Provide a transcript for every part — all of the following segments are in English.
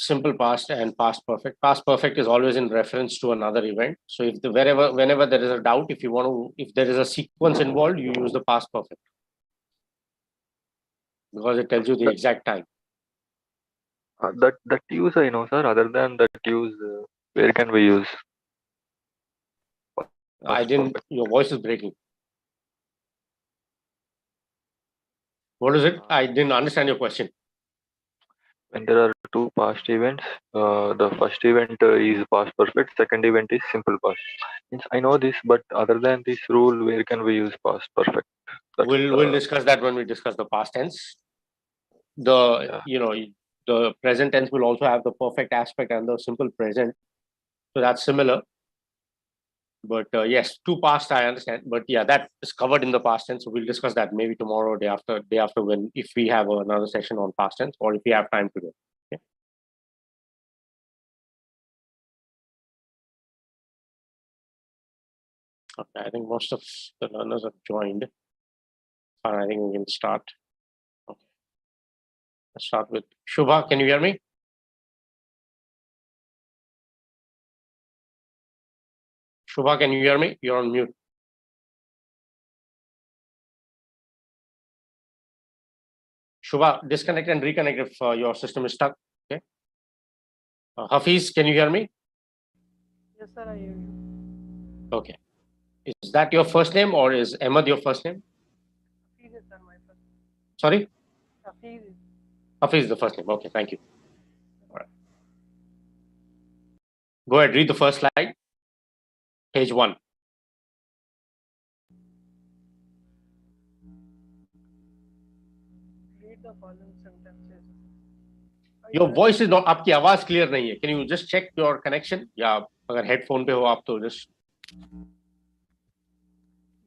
simple past and past perfect. Past perfect is always in reference to another event. So if whenever there is a doubt, if there is a sequence involved, you use the past perfect because it tells you the exact time. That use I know, sir. Other than that use, where can we use? Your voice is breaking. What is it? I didn't understand your question. When there are two past events, the first event is past perfect, second event is simple past. Means I know this, but other than this rule, where can we use past perfect? We'll discuss that when we discuss the past tense. The present tense will also have the perfect aspect and the simple present. So that's similar. But yes, two past I understand. But yeah, that is covered in the past tense. So we'll discuss that maybe tomorrow, day after, when if we have another session on past tense or if we have time to do. Okay. Okay, I think most of the learners have joined. I think we can start. Okay. Let's start with Shubha. Can you hear me? Shubha, can you hear me? You're on mute. Shubha, disconnect and reconnect if your system is stuck. Okay. Hafiz, can you hear me? Yes, sir, I hear you. Okay. Is that your first name or is Ahmed your first name? Hafiz is my first name. Sorry? Hafiz. Hafiz is the first name. Okay, thank you. All right. Go ahead, read the first slide. Page 1. Read the following sentences. Your voice is not, आपकी आवाज clear नहीं है. Can you just check your connection? या अगर headphone पे हो आप तो just.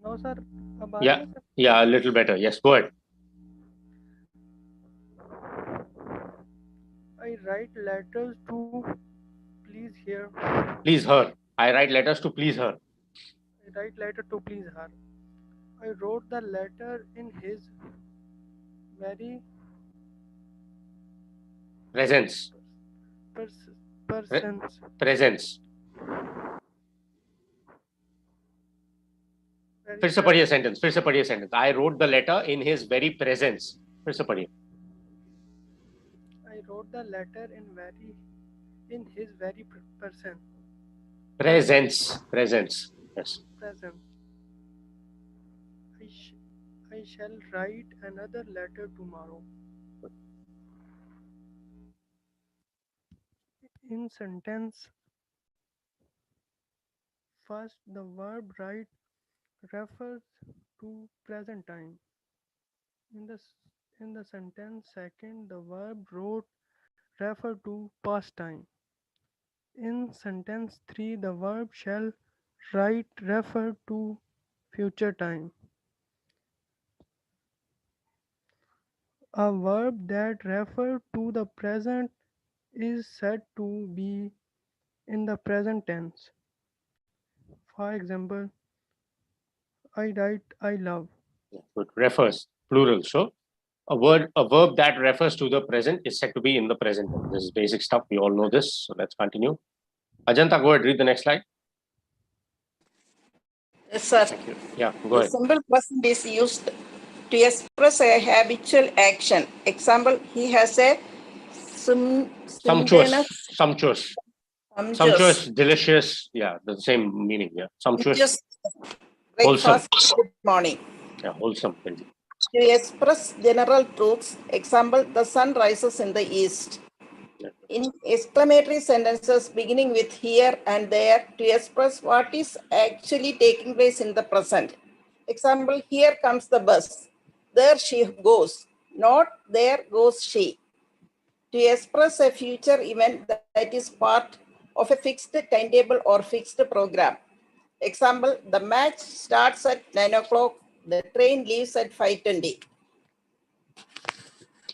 No, sir. Yeah, a little better. Yes, go ahead. I write letters to please her. Please her. I write letters to please her. I write letter to please her. I wrote the letter in his very presence. Presence. फिर से पढ़िए sentence. I wrote the letter in his very presence. फिर से पढ़िए. I wrote the letter in his very presence. Yes. Present. I shall write another letter tomorrow. In sentence, first the verb write refers to present time. In the sentence, second the verb wrote refer to past time. In sentence 3, the verb shall write refer to future time. A verb that refers to the present is said to be in the present tense. For example, I write I love. Good. Refers, plural. So a verb that refers to the present is said to be in the present. This is basic stuff. We all know this. So let's continue. Ajanta, go ahead. Read the next slide. Yes, sir. Thank you. Yeah, go ahead. The simple present is used to express a habitual action. Example, he has a sumptuous, delicious. Yeah, the same meaning. Yeah, sumptuous. Breakfast good morning. Yeah, wholesome. To express general truths. Example, the sun rises in the east. In exclamatory sentences beginning with here and there to express what is actually taking place in the present. Example, here comes the bus. There she goes. Not there goes she. To express a future event that is part of a fixed timetable or fixed program. Example, the match starts at 9 o'clock. The train leaves at 5:20.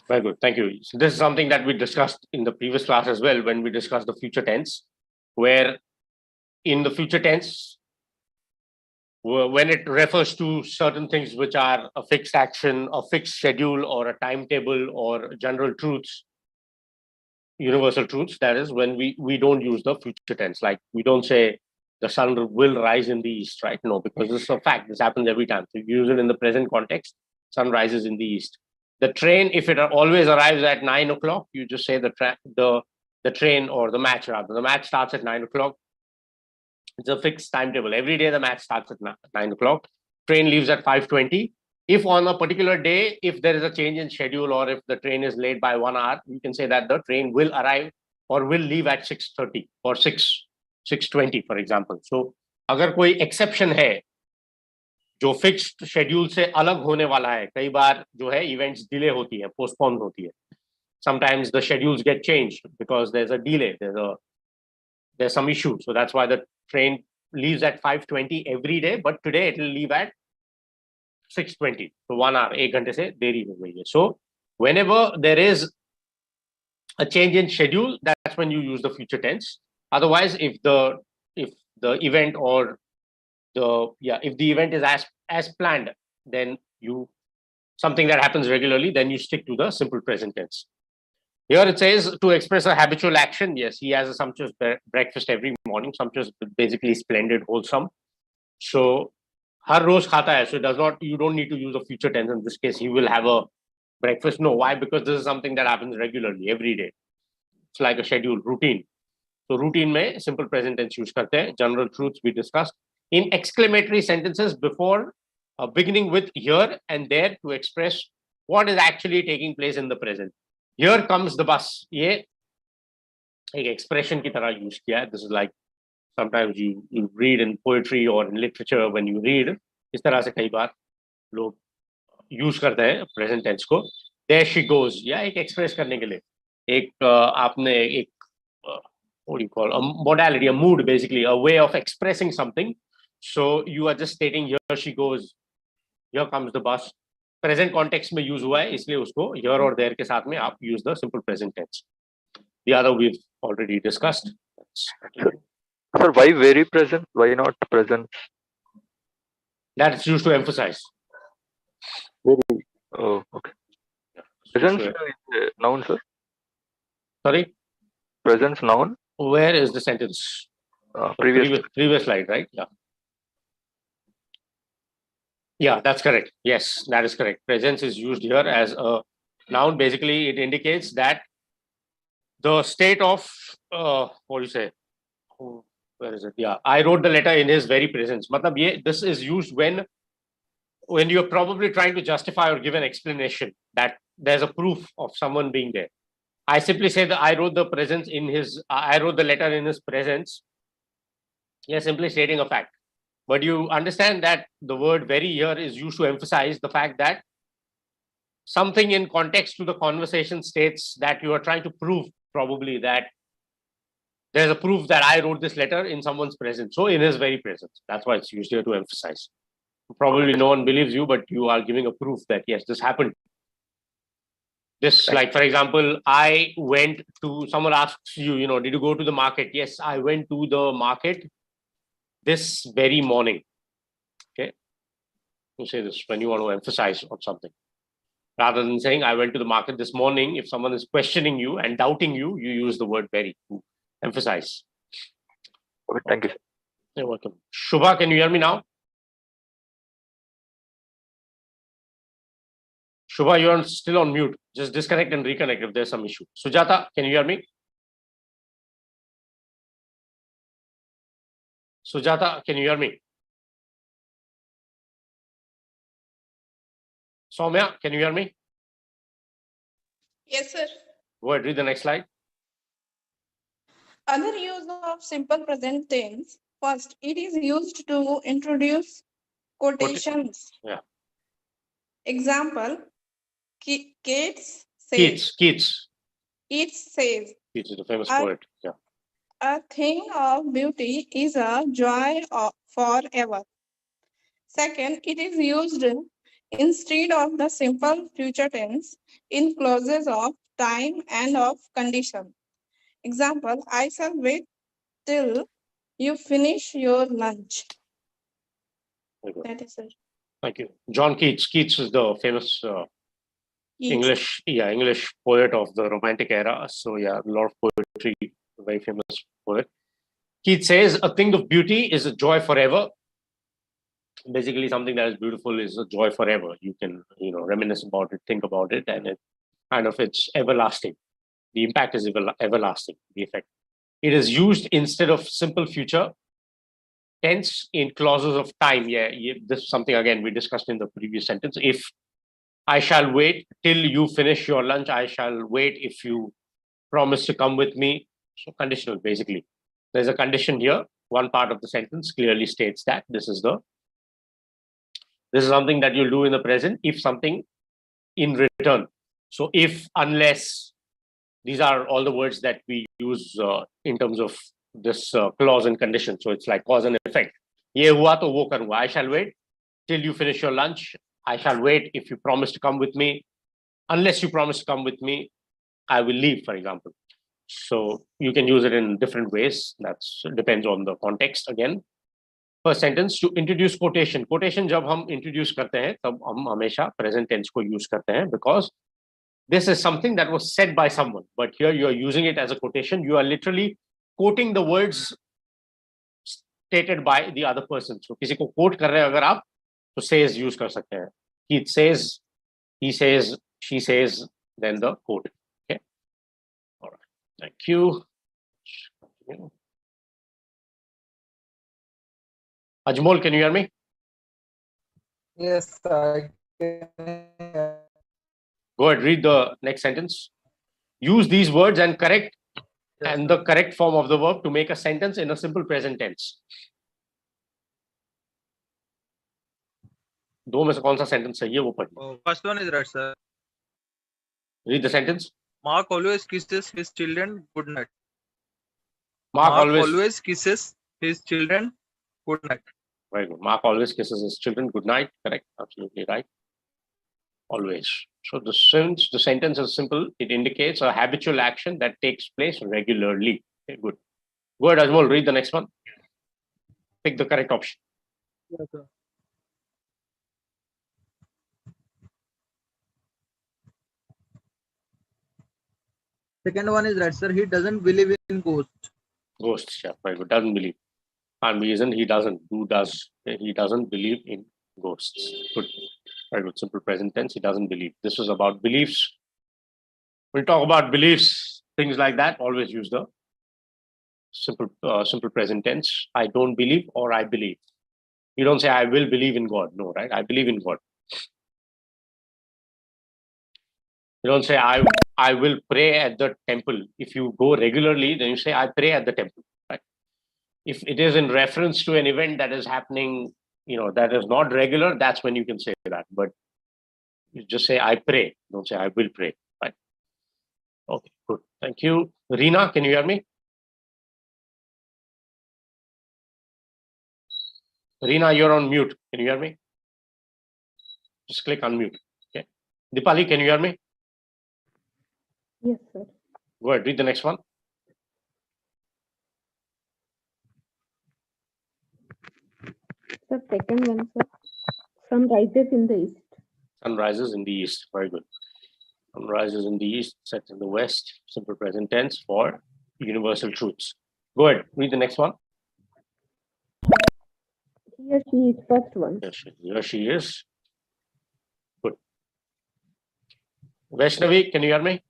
Very good. Thank you. So this is something that we discussed in the previous class as well when we discussed the future tense, where in the future tense, when it refers to certain things which are a fixed action, a fixed schedule, or a timetable, or general truths, universal truths. That is when we don't use the future tense. Like we don't say the sun will rise in the east, right? No, because this is a fact. This happens every time. So you use it in the present context. Sun rises in the east. The train, if it always arrives at 9 o'clock, you just say the train, or the match rather. The match starts at 9 o'clock. It's a fixed timetable. Every day the match starts at 9 o'clock. Train leaves at 5:20. If on a particular day, if there is a change in schedule, or if the train is late by 1 hour, you can say that the train will arrive or will leave at 6:30 or 6:20, for example. So अगर कोई exception है जो fixed schedule से अलग होने वाला है, कई बार जो है इवेंट्स डिले होती है, पोस्टपोन होती है. Sometimes the schedules get changed because there's a delay, there's some issue. So that's why the train leaves at 5:20 every day, but today it will leave at 6:20. So 1 hour, 1 घंटे से देरी हो गई है. So whenever there is a change in schedule, that's when you use the future tense. Otherwise, if the event or if the event is as planned, then something that happens regularly, then you stick to the simple present tense. Here it says to express a habitual action. Yes, he has a sumptuous breakfast every morning. Sumptuous, basically splendid, wholesome. So har roz khata hai, so you don't need to use a future tense. In this case, he will have a breakfast. No, why? Because this is something that happens regularly, every day. It's like a schedule, routine. So routine mein simple present tense use karte hain. General truths we discussed. In exclamatory sentences before beginning with here and there to express what is actually taking place in the present. Here comes the bus. ये एक expression की तरह use किया है. This is like sometimes you read in poetry or in literature when you read. इस तरह से कई बार लोग use करते हैं present tense को. There she goes. या एक express करने के लिए एक आपने एक what do you call a modality, a mood, basically a way of expressing something. So you are just stating here she goes. Here comes the bus. Present context में use हुआ है, इसलिए उसको here और there के साथ में आप use the simple present tense. The other we've already discussed. Sir, why very present? Why not present? That's used to emphasize. Very. Oh, okay. Presence is a noun, sir. Sorry? Presence noun. Where is the sentence? Previous slide, right? Yeah. Yeah, that's correct. Yes, that is correct. Presence is used here as a noun. Basically, it indicates that the state of, what do you say? Where is it? Yeah, I wrote the letter in his very presence. Matlab, this is used when you're probably trying to justify or give an explanation that there's a proof of someone being there. I simply say that I wrote the letter in his presence. Yeah, simply stating a fact. But you understand that the word very here is used to emphasize the fact that something in context to the conversation states that you are trying to prove probably that there's a proof that I wrote this letter in someone's presence. So in his very presence. That's why it's used here to emphasize. Probably no one believes you, but you are giving a proof that yes, this happened. This, like, for example, I went to, someone asks you, did you go to the market? Yes, I went to the market this very morning. Okay. You say this when you want to emphasize on something. Rather than saying, I went to the market this morning, if someone is questioning you and doubting you, you use the word very to emphasize. Okay, thank you. You're welcome. Shubha, can you hear me now? Shubha, you are still on mute. Just disconnect and reconnect if there's some issue. Sujata, can you hear me? Sujata, can you hear me? Soumya, can you hear me? Yes, sir. Go ahead, read the next slide. Other use of simple present tense. First, it is used to introduce quotations. Yeah. Example, Keats says. Keats Says. Keats is the famous poet. Yeah. A thing of beauty is a joy forever. Second, it is used instead of the simple future tense in clauses of time and of condition. Example, I shall wait till you finish your lunch. That is it. Thank you. John Keats. Keats is the famous English poet of the Romantic era. So yeah, a lot of poetry, very famous poet. Keats says, "A thing of beauty is a joy forever." Basically, something that is beautiful is a joy forever. You can, reminisce about it, think about it, and it's everlasting. The impact is everlasting. The effect. It is used instead of simple future tense in clauses of time. Yeah, this is something again we discussed in the previous sentence. If I shall wait till you finish your lunch, I shall wait if you promise to come with me. So conditional, basically. There's a condition here. One part of the sentence clearly states that this is something that you'll do in the present if something in return. So if, unless, these are all the words that we use in terms of this clause and condition. So it's like cause and effect. Ye hua to wo karunga. I shall wait till you finish your lunch. I shall wait if you promise to come with me. Unless you promise to come with me, I will leave, for example. So you can use it in different ways. That depends on the context again. First sentence, to introduce quotation. Quotation जब हम introduce करते हैं तब हम हमेशा present tense को use करते हैं because this is something that was said by someone, but here you are using it as a quotation. You are literally quoting the words stated by the other person. So किसी को quote कर रहे हैं अगर आप तो says use कर सकते हैं. He says, he says, she says, then the quote. Okay. All right. Thank you. Ajmol, can you hear me? Yes, I can. Go ahead, read the next sentence. Use these words and correct and the correct form of the verb to make a sentence in a simple present tense. दो में से कौन सा sentence है ये वो पढ़िए. First one is right, sir. Read the sentence. Mark always kisses his children good night. Mark always kisses his children good night. Very good. Mark always kisses his children good night. Correct. Absolutely right. Always. So the sentence is simple. It indicates a habitual action that takes place regularly. Okay, good. Go ahead, Ajmol. Read the next one. Pick the correct option. Yes, sir. Second one is right, sir. He doesn't believe in ghosts. Ghosts. Yeah, very good. Doesn't believe. And reason he doesn't. Who does? He doesn't believe in ghosts. Good. Very good. Simple present tense. He doesn't believe. This is about beliefs. When we talk about beliefs, things like that, always use the simple present tense. I don't believe or I believe. You don't say I will believe in God. No, right? I believe in God. You don't say I will pray at the temple. If you go regularly, then you say I pray at the temple. Right? If it is in reference to an event that is happening, that is not regular, that's when you can say that. But you just say I pray. Don't say I will pray. Right? Okay, good. Thank you. Reena, can you hear me? Reena, you're on mute. Can you hear me? Just click unmute. Okay. Dipali, can you hear me? Yes, sir. Go ahead, read the next one. The second one, sir. Sun rises in the east. Sun rises in the east. Very good. Sun rises in the east, sets in the west. Simple present tense for universal truths. Go ahead, read the next one. He or she is first one. Here she is. Good. Vaishnavi, can you hear me?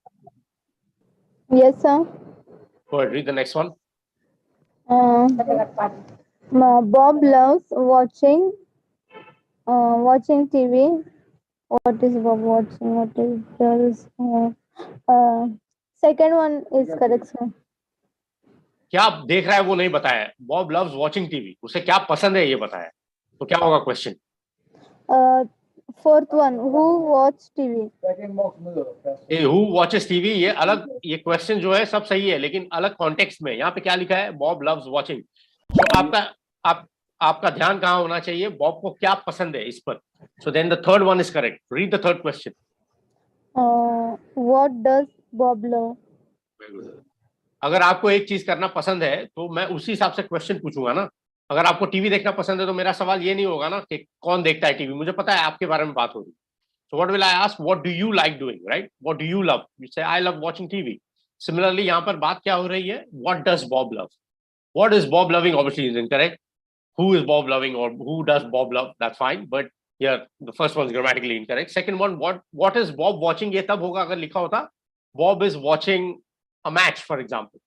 Yes, sir. Go ahead, read the next one. Bob loves watching TV. What is Bob watching? What is does? Second one is correct, sir. क्या देख रहा है वो नहीं बताया. Bob loves watching TV. उसे क्या पसंद है ये बताया. तो क्या होगा question? Fourth one, who watch TV? Who watches TV? ये अलग, ये क्वेश्चन जो है सब सही है लेकिन अलग कॉन्टेक्स्ट में. यहाँ पे क्या लिखा है? Bob loves watching. So आपका ध्यान कहाँ होना चाहिए? बॉब को क्या पसंद है इस पर. So then the third one is correct. Read the third question. What does Bob love? अगर आपको एक चीज करना पसंद है तो मैं उसी हिसाब से क्वेश्चन पूछूंगा ना. अगर आपको टीवी देखना पसंद है तो मेरा सवाल ये नहीं होगा ना कि कौन देखता है टीवी. मुझे पता है आपके बारे में बात हो रही. So what will I ask? What do you like doing, right? What do you love? You say, I love watching TV. Similarly, यहाँ पर बात क्या हो रही है? What does Bob love? What is Bob loving? Obviously is incorrect. Who is Bob loving or who does Bob love? That's fine. But here, the first one is grammatically incorrect. Second one, what is Bob watching? ये तब होगा अगर लिखा होता Bob is watching a match, for example.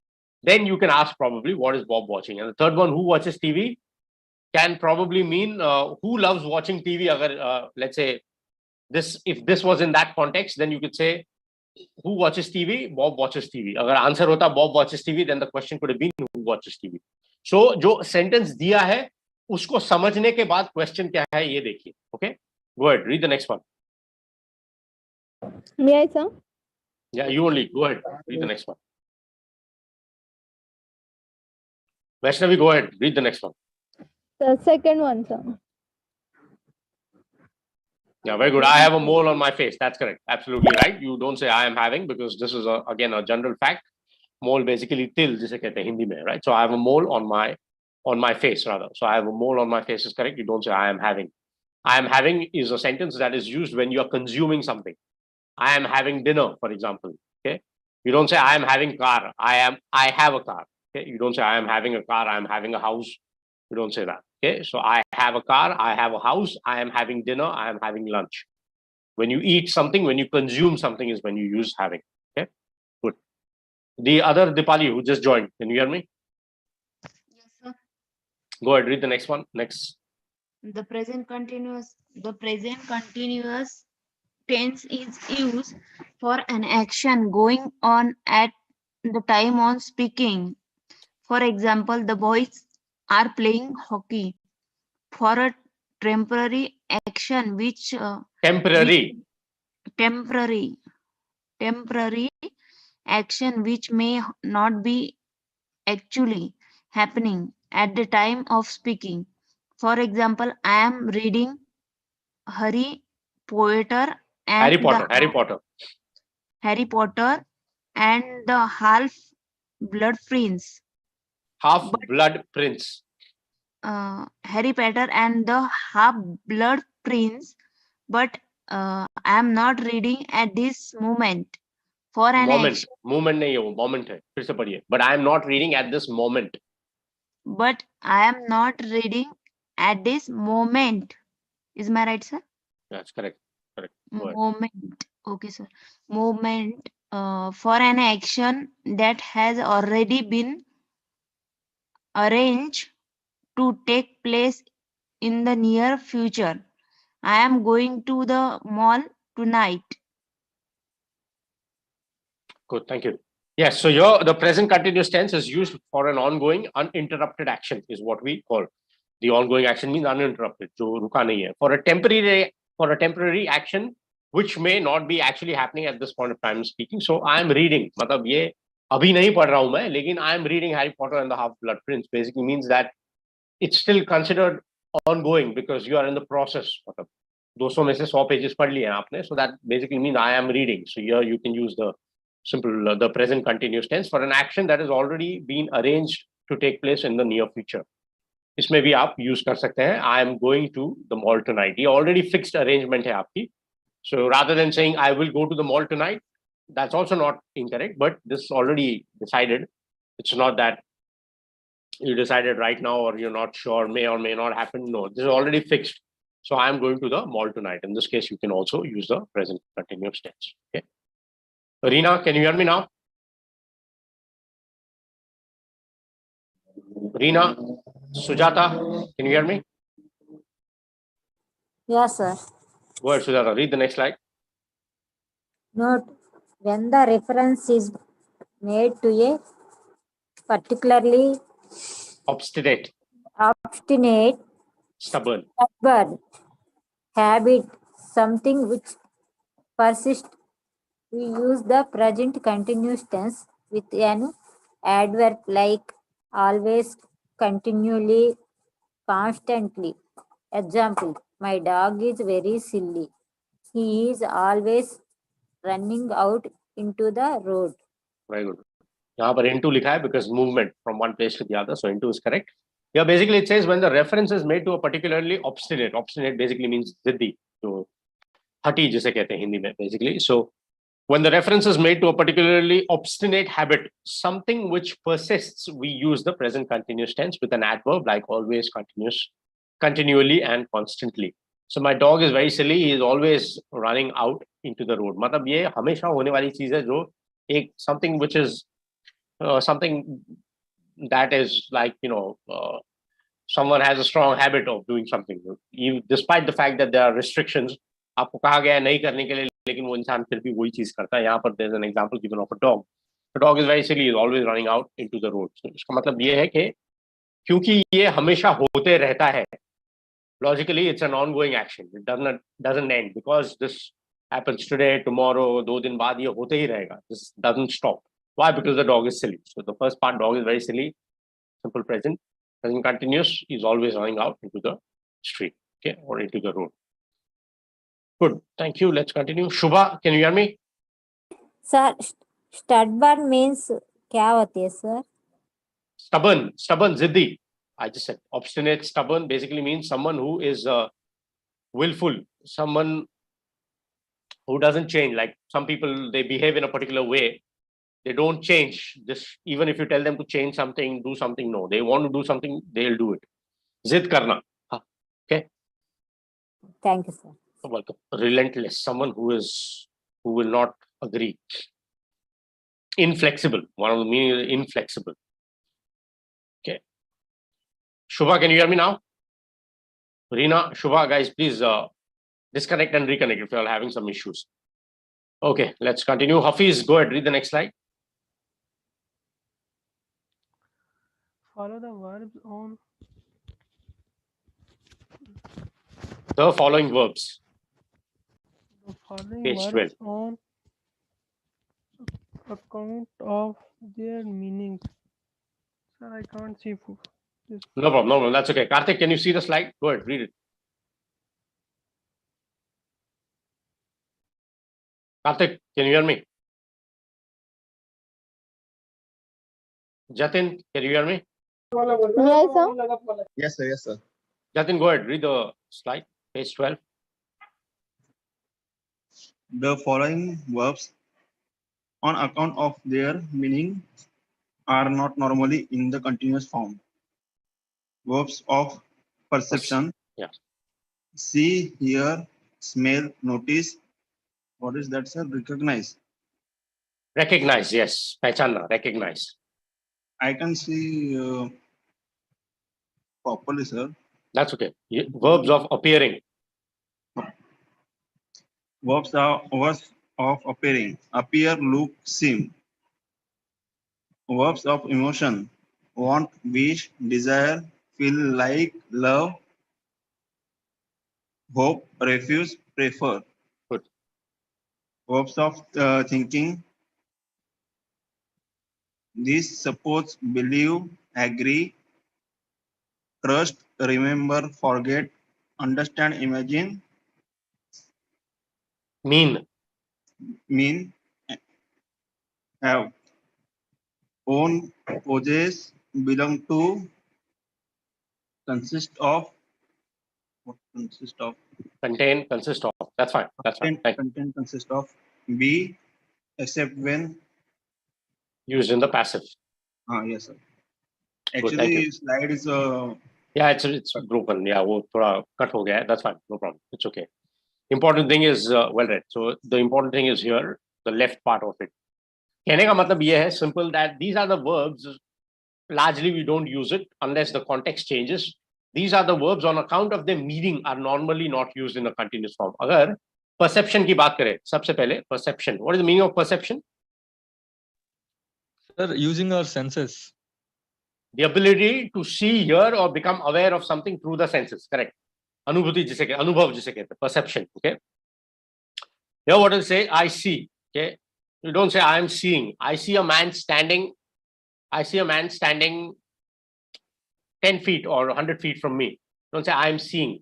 Then you can ask probably what is Bob watching. And the third one, who watches TV, can probably mean who loves watching TV. Agar, let's say this, if this was in that context, then you could say who watches TV? Bob watches TV. Agar answer hota Bob watches TV, then the question could have been who watches TV. So जो sentence दिया है उसको समझने के बाद question क्या है ये देखिए. Okay, go ahead, read the next one. May I, sir? Yeah, you only go ahead, read the next one. Vaishnavi, go ahead, read the next one. The second one, sir. Yeah, very good. I have a mole on my face. That's correct. Absolutely right. You don't say I am having, because this is again a general fact. Mole basically till जिसे कहते हैं हिंदी में, right? So I have a mole on my face rather. So I have a mole on my face is correct. You don't say I am having. I am having is a sentence that is used when you are consuming something. I am having dinner, for example. Okay. You don't say I am having car. I have a car. Okay. You don't say I am having a car. I am having a house. You don't say that. Okay. So I have a car. I have a house. I am having dinner. I am having lunch. When you eat something, when you consume something is when you use having. Okay. Good. The other Dipali who just joined, can you hear me? Yes, sir. Go ahead, read the next one. Next. The present continuous tense is used for an action going on at the time of speaking. For example, the boys are playing hockey. For a temporary action which Temporary. temporary action which may not be actually happening at the time of speaking. For example, I am reading Harry Potter and Harry Potter. Harry Potter and the Half-Blood Prince. Half-Blood Prince. Harry Potter and the Half-Blood Prince, but I am not reading at this moment. For an action, Moment नहीं है वो, moment है. फिर से पढ़िए. But I am not reading at this moment. but I am not reading at this moment. Is my right, sir? That's correct. Correct. Go ahead. Moment. Okay, sir. Moment for an action that has already been arranged to take place in the near future. I am going to the mall tonight. Good, thank you. Yes, so the present continuous tense is used for an ongoing, uninterrupted action is what we call. The ongoing action means uninterrupted, जो रुका नहीं है. For a temporary action which may not be actually happening at this point of time speaking. So I am reading, मतलब ये अभी नहीं पढ़ रहा हूँ मैं, लेकिन I am reading Harry Potter and the Half-Blood Prince. Basically means that it's still considered ongoing because you are in the process. मतलब 200 में से 100 pages पढ़ लिए हैं आपने. So that basically means I am reading. So here you can use the simple the present continuous tense for an action that has already been arranged to take place in the near future. इसमें भी आप use कर सकते हैं. I am going to the mall tonight. ये already fixed arrangement है आपकी. So rather than saying I will go to the mall tonight, that's also not incorrect, but this is already decided. It's not that you decided right now or you're not sure, may or may not happen. No, this is already fixed. So I am going to the mall tonight. In this case, you can also use the present continuous tense. Okay. Reena, can you hear me now? Reena, Sujata, can you hear me? Yes, sir. Go ahead, Sujata. Read the next slide. Note, when the reference is made to a particularly Obstinate, stubborn, habit, something which persists, we use the present continuous tense with an adverb like always, continually, constantly. Example, my dog is very silly. He is always running out into the road. Very good. यहाँ पर into लिखा है because movement from one place to the other. So into is correct. Yeah, basically it says when the reference is made to a particularly obstinate. Obstinate basically means ziddi. So hati जिसे कहते हैं हिंदी में basically. So when the reference is made to a particularly obstinate habit, something which persists, we use the present continuous tense with an adverb like always, continually, and constantly. So my dog is very silly. He is always running out into the road. मतलब ये हमेशा होने वाली चीज है जो एक something which is something that is like someone has a strong habit of doing something. Despite the fact that there are restrictions, आपको कहा गया है नहीं करने के लिए, लेकिन वो इंसान फिर भी वही चीज करता है. यहाँ पर there's an example given of a dog. The dog is very silly, is always running out into the road. So इसका मतलब ये है कि क्योंकि ये हमेशा होते रहता है, logically it's an ongoing action. It doesn't end because this happens today, tomorrow, 2 दिन बाद ये होते ही रहेगा. This doesn't stop. Why? Because the dog is silly. So the first part, dog is very silly, simple present. Present continuous is always running out into the street, okay, or into the road. Good, thank you. Let's continue. Shubha, can you hear me? Sir, stubborn means क्या होती है sir? Stubborn, ziddi. I just said obstinate, stubborn basically means someone who is willful, someone who doesn't change. Like some people, they behave in a particular way. They don't change. This, even if you tell them to change something, do something, no. They want to do something, they'll do it. Zid karna. Okay. Thank you, sir. You're welcome. Relentless, someone who will not agree. Inflexible. One of the meaning is inflexible. Okay. Shubha, can you hear me now? Reena, Shubha, guys, please disconnect and reconnect if you are having some issues. Okay, let's continue. Hafiz, go ahead, read the next slide. Follow the verbs on The following verbs. the following Page verbs 12. on account of their meanings. Sir, I can't see this. No problem, that's okay. Karthik, can you see the slide? Go ahead, read it. Karthik, can you hear me? Jatin, can you hear me? Yes, sir. Yes, sir. Jatin, go ahead, read the slide, page 12. The following verbs, on account of their meaning, are not normally in the continuous form. Verbs of perception. Yeah. See, hear, smell, notice. What is that, sir? Recognize. Recognize, yes. Pehchanna, recognize. I can see properly, sir. That's okay. Verbs of appearing. Verbs of appearing. Appear, look, seem. Verbs of emotion. Want, wish, desire, feel like, love, hope, refuse, prefer. Good. Verbs of thinking. This supports, believe, agree, trust, remember, forget, understand, imagine, Mean. Have, own, possess, belong to, consist of. What consist of? Contain, consist of. That's fine. Content consist of. Be, except when. Used in the passive. Yes, sir. Good, Actually, slide is yeah, it's broken. Yeah, वो थोड़ा cut हो गया है. That's fine. No problem. It's okay. Important thing is well read. So the important thing is here, the left part of it. कहने का मतलब ये है simple that these are the verbs. Largely we don't use it unless the context changes. These are the verbs on account of their meaning are normally not used in a continuous form. अगर perception की बात करें, सबसे पहले perception. What is the meaning of perception? Sir, using our senses. The ability to see, hear, or become aware of something through the senses. Correct. Anubhuti जिसे कहते हैं, अनुभव जिसे कहते हैं, perception. Okay. Here what will say? I see. Okay. You don't say I am seeing. I see a man standing. I see a man standing 10 feet or 100 feet from me. Don't say I am seeing.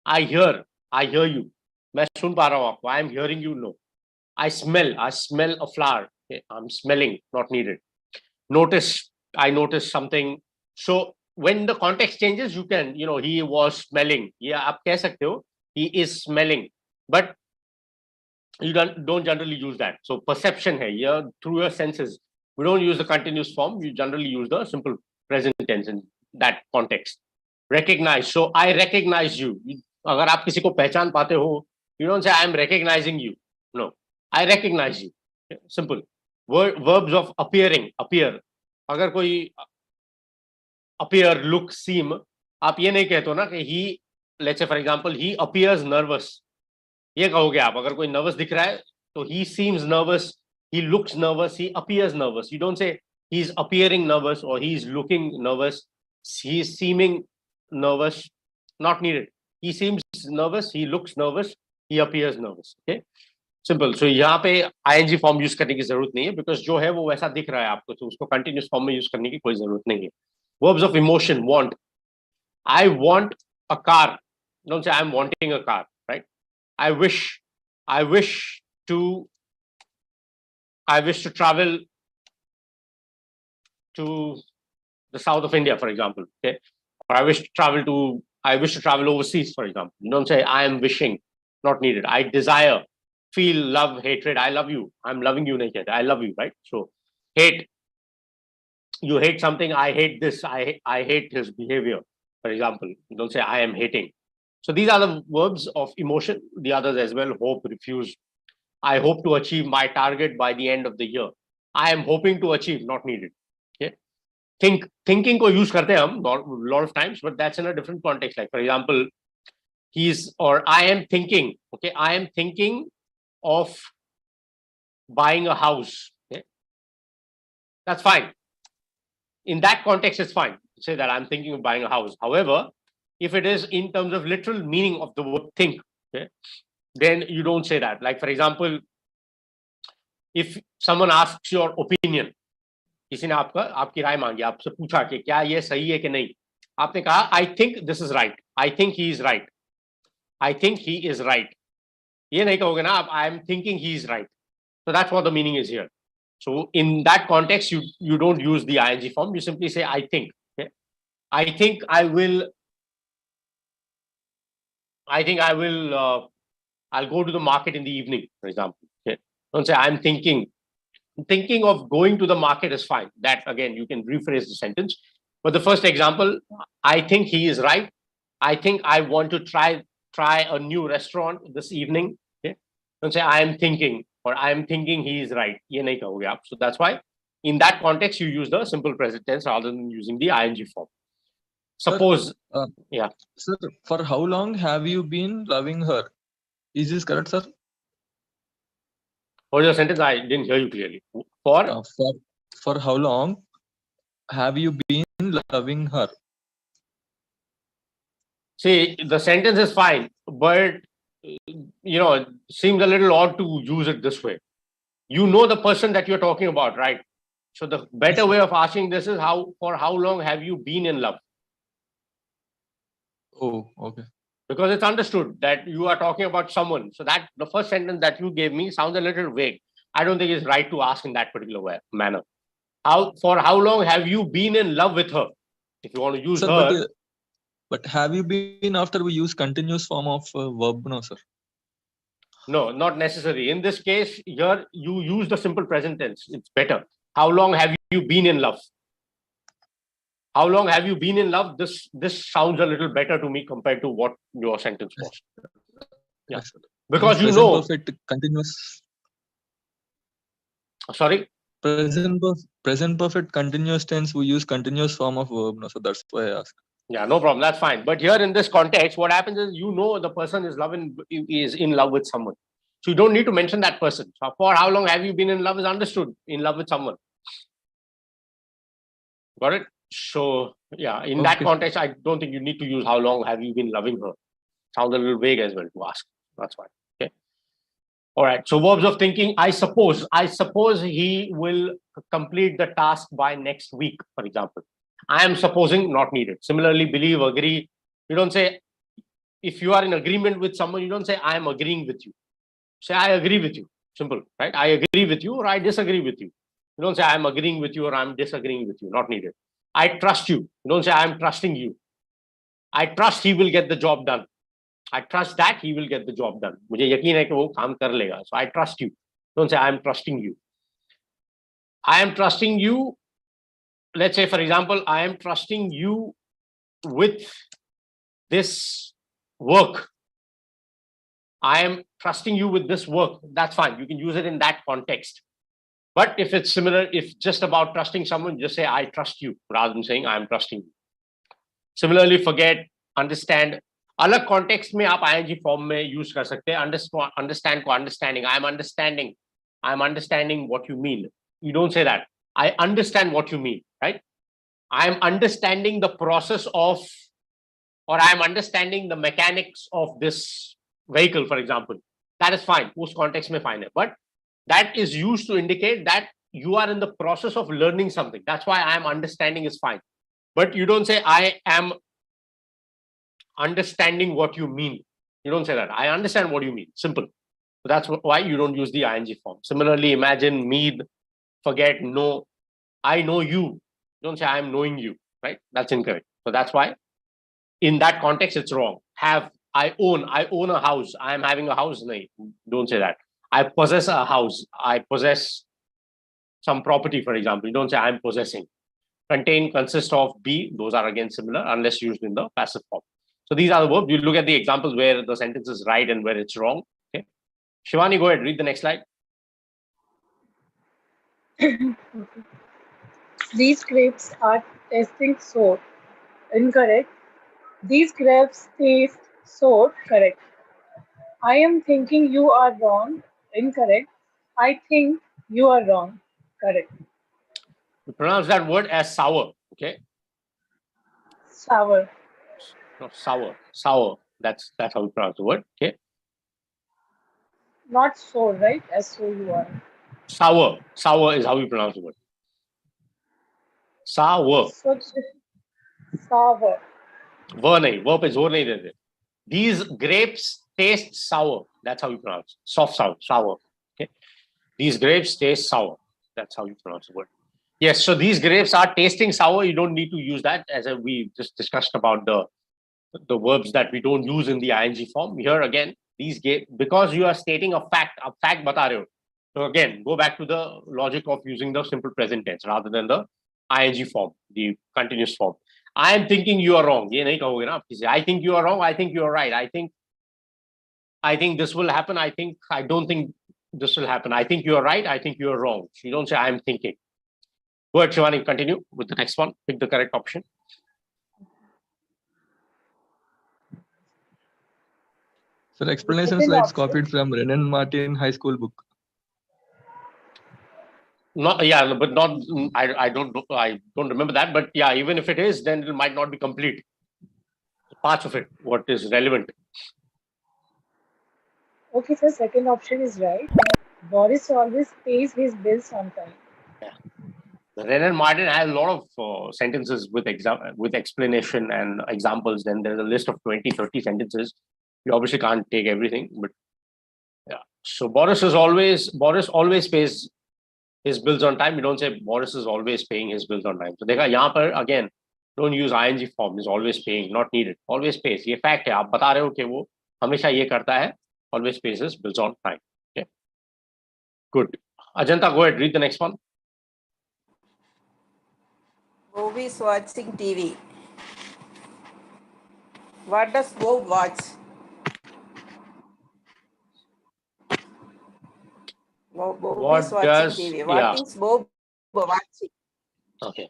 I hear you. मैं सुन पा रहा हूँ आपको. I am hearing you. No. I smell a flower. Okay. I'm smelling, not needed. Notice, I notice something. So when the context changes, you can, he was smelling. Yeah, आप कह सकते हो, he is smelling. But you don't generally use that. So perception hai, here through your senses. We don't use the continuous form. We generally use the simple present tense in that context. Recognize. So I recognize you. अगर आप किसी को पहचान पाते हो, you don't say I am recognizing you. No, I recognize you. Simple. Verbs of appearing. Appear. अगर कोई appear, look, seem, आप ये नहीं कहते हो ना कि he, let's say for example, he appears nervous. ये कहोगे आप, अगर कोई nervous दिख रहा है, तो he seems nervous, he looks nervous, he appears nervous. You don't say he's appearing nervous or he's looking nervous, he's seeming nervous. Not needed. He seems nervous, he looks nervous, he appears nervous. Okay, simple. So यहाँ पे ing form use करने की जरूरत नहीं है, because जो है वो वैसा दिख रहा है आपको, तो उसको continuous form में use करने की कोई जरूरत नहीं है. Verbs of emotion. Want. I want a car. Don't say I'm wanting a car, right? I wish to travel to the south of India, for example. Okay, or I wish to travel overseas, for example. You don't say I am wishing. Not needed. I desire, feel, love, hatred. I love you. I'm loving you naked. I love you, right? So hate. You hate something. I hate this. I hate his behavior, for example. You don't say I am hating. So these are the verbs of emotion. The others as well. Hope, refuse. I hope to achieve my target by the end of the year. I am hoping to achieve. Not needed. Okay. Thinking को use करते हैं हम a lot of times, but that's in a different context. Like for example, I am thinking. Okay, I am thinking of buying a house. Okay, that's fine. In that context, it's fine to say that I'm thinking of buying a house. However, if it is in terms of literal meaning of the word think, okay, then you don't say that. Like for example, if someone asks your opinion, किसी ने आपकी राय मांगी, आपसे पूछा कि क्या ये सही है कि नहीं, आपने कहा I think this is right, I think he is right, I think he is right. ये नहीं कहोगे ना आप I am thinking he is right. So that's what the meaning is here. So in that context, you don't use the ing form. You simply say I think. Okay? I think I will. I'll go to the market in the evening, for example. Okay? Don't say I'm thinking. Thinking of going to the market is fine. That again, you can rephrase the sentence. But the first example, I think he is right. I think I want to try a new restaurant this evening. Okay? Don't say I am thinking. Or I am thinking he is right. ये नहीं कहोगे आप. So that's why in that context you use the simple present tense rather than using the ing form. Suppose, yeah. Sir, for how long have you been loving her? Is this correct, sir? What was your sentence? I didn't hear you clearly. For how long have you been loving her? See, the sentence is fine, but it seems a little odd to use it this way. You know the person that you're talking about, right? So the better way of asking this is for how long have you been in love? Oh, okay. Because it's understood that you are talking about someone. So that the first sentence that you gave me sounds a little vague. I don't think it's right to ask in that particular manner. For how long have you been in love with her? If you want to use sir, her. But have you been after we use continuous form of verb? No, sir. No, not necessary. In this case, here you use the simple present tense. It's better. How long have you been in love? How long have you been in love? This sounds a little better to me compared to what your sentence was. Yeah. Yes, Because you know. Perfect continuous. Sorry? Present perfect continuous tense, we use continuous form of verb. No, so that's why I asked. Yeah, no problem. That's fine. But here in this context, what happens is the person is in love with someone. So you don't need to mention that person. So for how long have you been in love is understood. In love with someone. Got it? So yeah, in that context, I don't think you need to use how long have you been loving her. Sounds a little vague as well to ask. That's fine. Okay. All right. So verbs of thinking. I suppose he will complete the task by next week, for example. I am supposing, not needed. Similarly, believe, agree. You don't say, if you are in agreement with someone, you don't say, I am agreeing with you. Say, I agree with you. Simple, right? I agree with you or I disagree with you. You don't say, I am agreeing with you or I am disagreeing with you. Not needed. I trust you. You don't say, I am trusting you. I trust he will get the job done. I trust that he will get the job done. मुझे यकीन है कि वो काम कर लेगा. So I trust you. Don't say I am trusting you. I am trusting you. Let's say, for example, I am trusting you with this work. I am trusting you with this work. That's fine. You can use it in that context. But if it's similar, if just about trusting someone, just say I trust you rather than saying I am trusting you. Similarly, forget, understand. अलग context में आप ing form में use कर सकते हैं. Understand को understanding. I am understanding what you mean. You don't say that. I understand what you mean, right? I am understanding the process of, or I am understanding the mechanics of this vehicle, for example. That is fine. Uस context में fine है. But that is used to indicate that you are in the process of learning something. That's why I am understanding is fine. But you don't say I am understanding what you mean. You don't say that. I understand what you mean. Simple. So that's why you don't use the ing form. Similarly, imagine, need, forget, know. I know you. Don't say I am knowing you, right? That's incorrect. So that's why in that context, it's wrong. Have, I own a house. I am having a house. No, don't say that. I possess a house. I possess some property, for example. You don't say I am possessing. Contain, consist of, be. Those are again similar unless used in the passive form. So these are the verbs. You look at the examples where the sentence is right and where it's wrong. Okay. Shivani, go ahead. Read the next slide. These grapes are tasting sour. Incorrect. These grapes taste sour. Correct. I am thinking you are wrong. Incorrect. I think you are wrong. Correct. You pronounce that word as sour. Okay. Sour. No, sour. Sour. That's how you pronounce the word. Okay. Not sour, right? S-O-U-R. Sour. Sour is how you pronounce the word. Sour. So, sour. Verb is nahi dete. These grapes taste sour. That's how you pronounce. Soft sour. Okay. These grapes taste sour. That's how you pronounce the word. Yes. So these grapes are tasting sour. You don't need to use that, as we just discussed about the verbs that we don't use in the ing form. Here again, because you are stating a fact bata rahe ho. So again, go back to the logic of using the simple present tense rather than the ing form, the continuous form. I am thinking you are wrong. ये नहीं कहोगे ना आप किसी. I think you are wrong. I think you are right. I think this will happen. I don't think this will happen. I think you are right. I think you are wrong. So you don't say I am thinking. Go ahead, Shivani. Continue with the next one. Pick the correct option. Sir, explanation slides copied from Renan Martin High School book. Not, yeah, but not. I don't remember that. But yeah, even if it is, then it might not be complete. Parts of it, what is relevant. Okay, so second option is right. Boris always pays his bills on time. Yeah. Renan Martin has a lot of sentences with explanation and examples. Then there's a list of 20-30 sentences. You obviously can't take everything, but yeah. So Boris always pays his bills on time. You don't say Boris is always paying his bills on time. So देखा यहाँ पर again, don't use ing form. Is always paying, not needed. Always pays. ये fact है. आप बता रहे हो कि वो हमेशा ये करता है. Always pays his bills on time. Okay. Good. Ajanta, go ahead. Read the next one. Bob is watching TV. What does Bob watch? Bob is watching TV. What is Bob watching? Okay.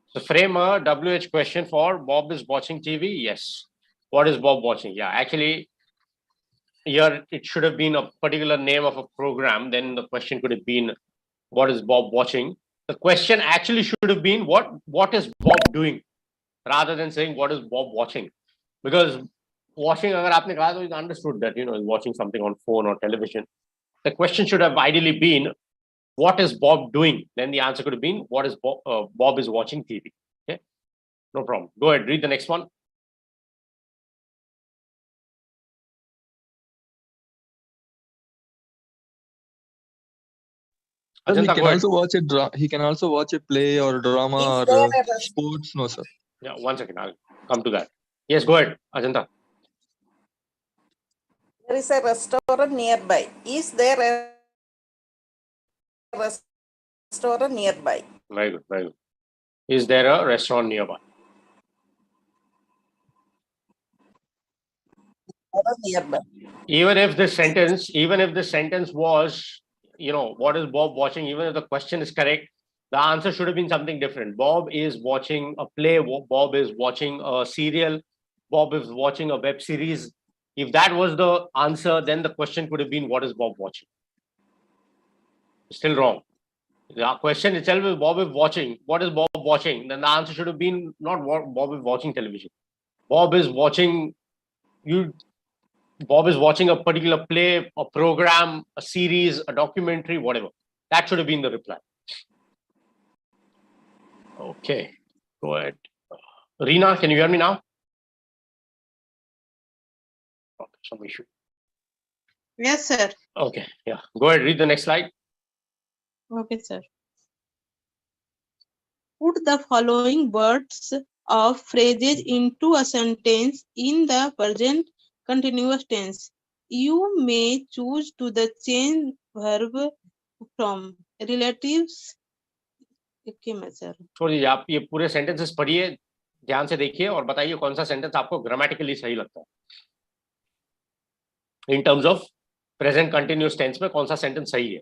So frame a WH question for Bob is watching TV. Yes. What is Bob watching? Yeah, actually, here it should have been a particular name of a program. Then the question could have been, what is Bob watching? The question actually should have been, what is Bob doing? Rather than saying, what is Bob watching? Because watching, agar aapne kaha, so it's understood that, he's watching something on phone or television. The question should have ideally been, what is Bob doing? Then the answer could have been, what is Bob is watching TV. Okay, no problem. Go ahead, read the next one. He can also watch he can also watch a play or drama or sports. No, sir. Yeah, 1 second. I'll come to that. Yes, go ahead, Ajanta. There is a restaurant nearby. Is there a restaurant nearby? Very good, very good. Is there a restaurant nearby? Nearby. Even if the sentence was, what is Bob watching? Even if the question is correct, the answer should have been something different. Bob is watching a play. Bob is watching a serial. Bob is watching a web series. If that was the answer, then the question could have been, what is Bob watching? Still wrong. The question itself is Bob is watching. What is Bob watching? Then the answer should have been not what Bob is watching television. Bob is watching Bob is watching a particular play, a program, a series, a documentary, whatever. That should have been the reply. Okay, go ahead. Reena, can you hear me now? Okay, somebody should. Yes, sir. Okay, yeah. Go ahead, read the next slide. Okay, sir. Put the following words or phrases into a sentence in the present continuous tense. You may choose to the change verb from relatives. Okay, sir. छोड़िए, आप ये पूरे sentences पढ़िए, ध्यान से देखिए और बताइए कौन सा sentence आपको grammatically सही लगता है. In terms of present continuous tense में कौन सा sentence सही है?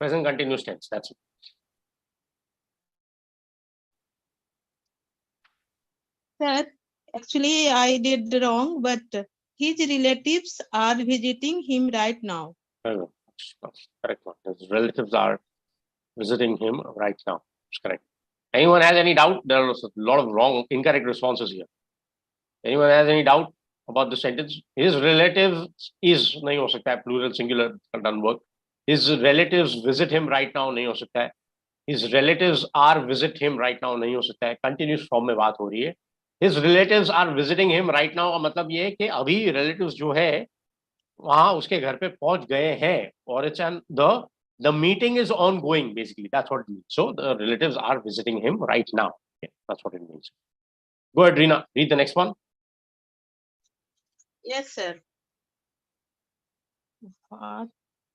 Present continuous tense, that's it. Sir, actually I did wrong, but his relatives are visiting him right now. Correct one. His relatives are visiting him right now. It's correct. Anyone has any doubt? There are a lot of incorrect responses here. Anyone has any doubt about the sentence? His relatives is नहीं हो सकता है, plural singular done work. His relatives visit him right now नहीं हो सकता है. His relatives are visit him right now नहीं हो सकता है. Continuous form में बात हो रही है. His relatives are visiting him right now का मतलब ये है कि अभी relatives जो है वहां उसके घर पे पहुंच गए हैं और it's the meeting is ongoing basically. That's what it means. So the relatives are visiting him right now. Yeah, that's what it means. Go ahead, Reena. Read the next one. Yes, sir. What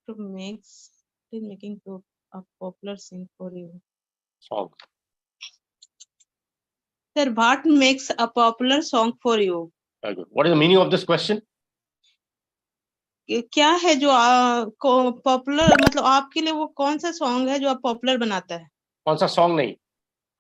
makes making a popular song for you? Song. Sir, what makes a popular song for you? Very good. What is the meaning of this question? क्या है जो popular मतलब आपके लिए वो कौन सा song है जो आप पॉपुलर बनाता है? कौन सा सॉन्ग नहीं,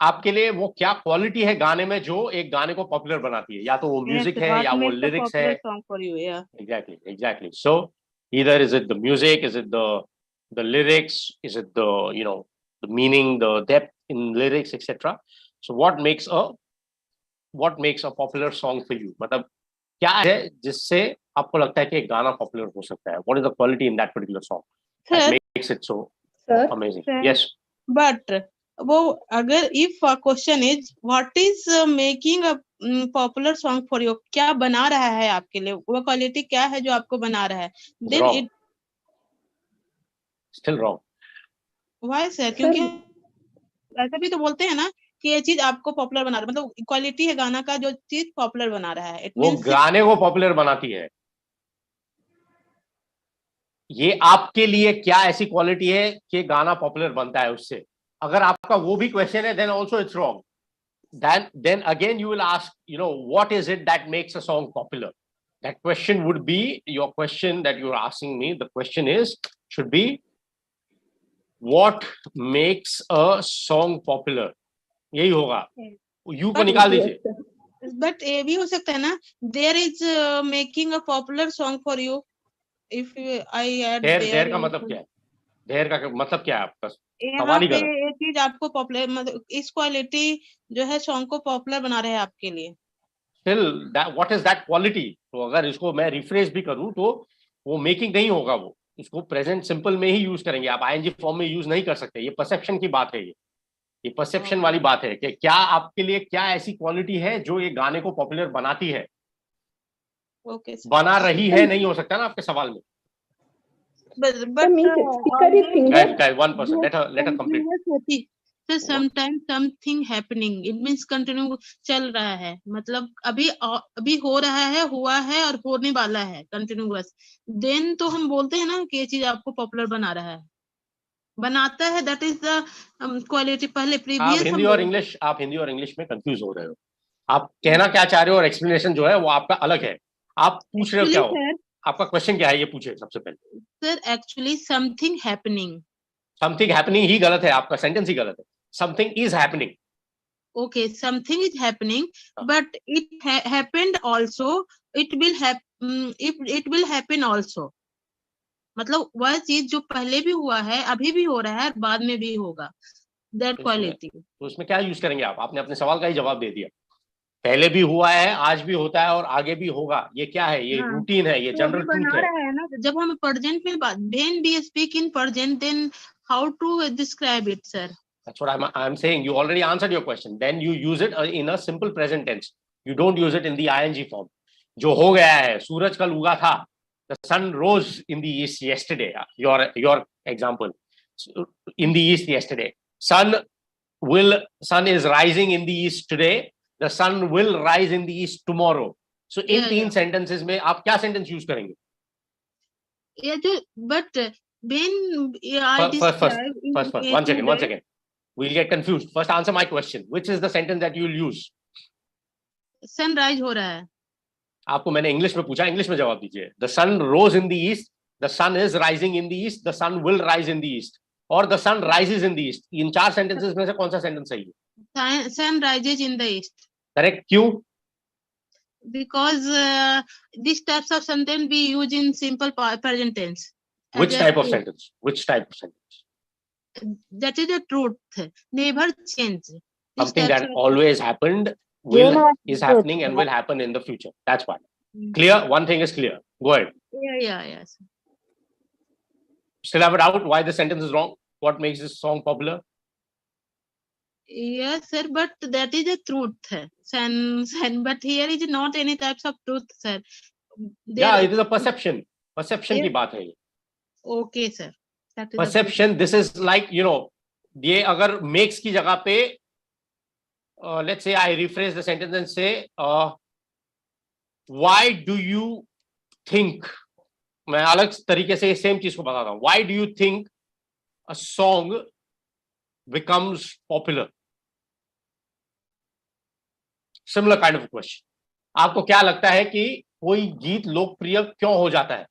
आपके लिए वो क्या क्वालिटी है गाने में जो एक गाने को पॉपुलर बनाती है? या तो वो म्यूजिक है या वो लिरिक्स है. Song for you, yeah. Exactly. So either is it the music, is it the lyrics, is it the the meaning, the depth in lyrics, etc. So what makes a popular song for you? मतलब क्या है जिससे आपको लगता है कि एक गाना पॉपुलर हो सकता है? What is the quality in that particular song that makes it so amazing? Yes. But वो अगर if a question is what is making a popular song for you, क्या बना रहा है आपके लिए, वो क्वालिटी क्या है जो आपको बना रहा है? Then wrong. it Still wrong. Why sir? क्योंकि ऐसा भी तो बोलते हैं ना कि ये चीज आपको पॉपुलर बना रहा है, मतलब क्वालिटी है गाना का जो चीज पॉपुलर बना रहा है. वो गाने को पॉपुलर बनाती है. ये आपके लिए क्या ऐसी क्वालिटी है कि गाना पॉपुलर बनता है उससे? अगर आपका वो भी क्वेश्चन है then also it's wrong. Then again you will ask, what is it that makes a song popular? That question would be your question that you're asking me. The question should be what makes a song popular? यही होगा. You को निकाल दीजिए. But ये भी हो सकता है ना, there is making a popular song for you. If I add there का मतलब क्या है? there का मतलब क्या है आपका? यहाँ पे ये चीज आपको पॉपुलर मतलब इस क्वालिटी जो है सॉन्ग को पॉपुलर बना रहे हैं आपके लिए. Still what is that quality? तो अगर इसको मैं रिफ्रेश भी करूं तो वो मेकिंग नहीं होगा, वो इसको प्रेजेंट सिंपल में ही यूज करेंगे. आप आईएनजी फॉर्म में यूज नहीं कर सकते. ये परसेप्शन की बात है. ये परसेप्शन वाली बात है कि क्या आपके लिए क्या ऐसी क्वालिटी है जो ये गाने को पॉपुलर बनाती है. बना रही है नहीं हो सकता ना आपके सवाल में. But guys, one person, let her complete. तो sometimes something happening, it means continue चल रहा है, मतलब अभी हो रहा है, हुआ है और होने वाला है, continuous. Then तो हम बोलते हैं ना कि ये चीज आपको पॉपुलर बना रहा है, बनाता है, that is the quality. पहले आप previous हिंदी और इंग्लिश में कंफ्यूज हो रहे हो. आप कहना क्या चाह रहे हो और एक्सप्लेनेशन जो है वो आपका अलग है. आप पूछ रहे हो क्या हो? आपका क्वेश्चन क्या है ये पूछे सबसे पहले. सर एक्चुअली समथिंग हैपनिंग ही गलत है, आपका सेंटेंस ही गलत है. Something is happening. Okay, something is happening, but it happened also. It will happen. It will happen also. मतलब वह चीज जो पहले भी हुआ है, अभी भी हो रहा है, बाद में भी होगा. That quality. तो उसमें क्या यूज करेंगे आप? आपने अपने सवाल का ही जवाब दे दिया. पहले भी हुआ है, आज भी होता है और आगे भी होगा. ये क्या है? ये रूटीन है, ये जनरल ट्रूथ है. रहा है ना, जब हम प्रेजेंट में बात, when we speak in present, then how to describe it, sir? That's what I'm saying. You already answered your question. Then you use it in a simple present tense. You don't use it in the ing form. जो हो गया है, सूरज कल उगा था. The sun rose in the east yesterday. Your example. In the east yesterday. Sun is rising in the east today. The sun will rise in the east tomorrow. So in तीन sentences में आप क्या sentence use करेंगे? But when I first, one second. We'll get confused. First, answer my question. Which is the sentence that you'll use? Sunrise हो रहा है. आपको मैंने इंग्लिश में पूछा, इंग्लिश में जवाब दीजिए. The sun rose in the east. The sun is rising in the east. The sun will rise in the east. और the sun rises in the east. इन चार sentences में से कौन सा sentence सही है? Sun rises in the east. Correct. क्यों? Because these types of sentence we use in simple present tense. Which type of sentence? That is the truth. Never change. Something that always happened is happening and will happen in the future. That's why. Clear? One thing is clear. Go ahead. Yeah. Still have a doubt why the sentence is wrong? What makes this song popular? Yes, sir, but that is the truth. But here is not any types of truth, sir. It is a perception. Perception की बात है ये. Okay, sir. Perception. This is like, ये अगर makes की जगह पे, let's say I rephrase the sentence and say, why do you think? मैं अलग तरीके से सेम चीज को बताता हूँ. Why do you think a song becomes popular? Similar kind of question. आपको क्या लगता है कि कोई गीत लोकप्रिय क्यों हो जाता है?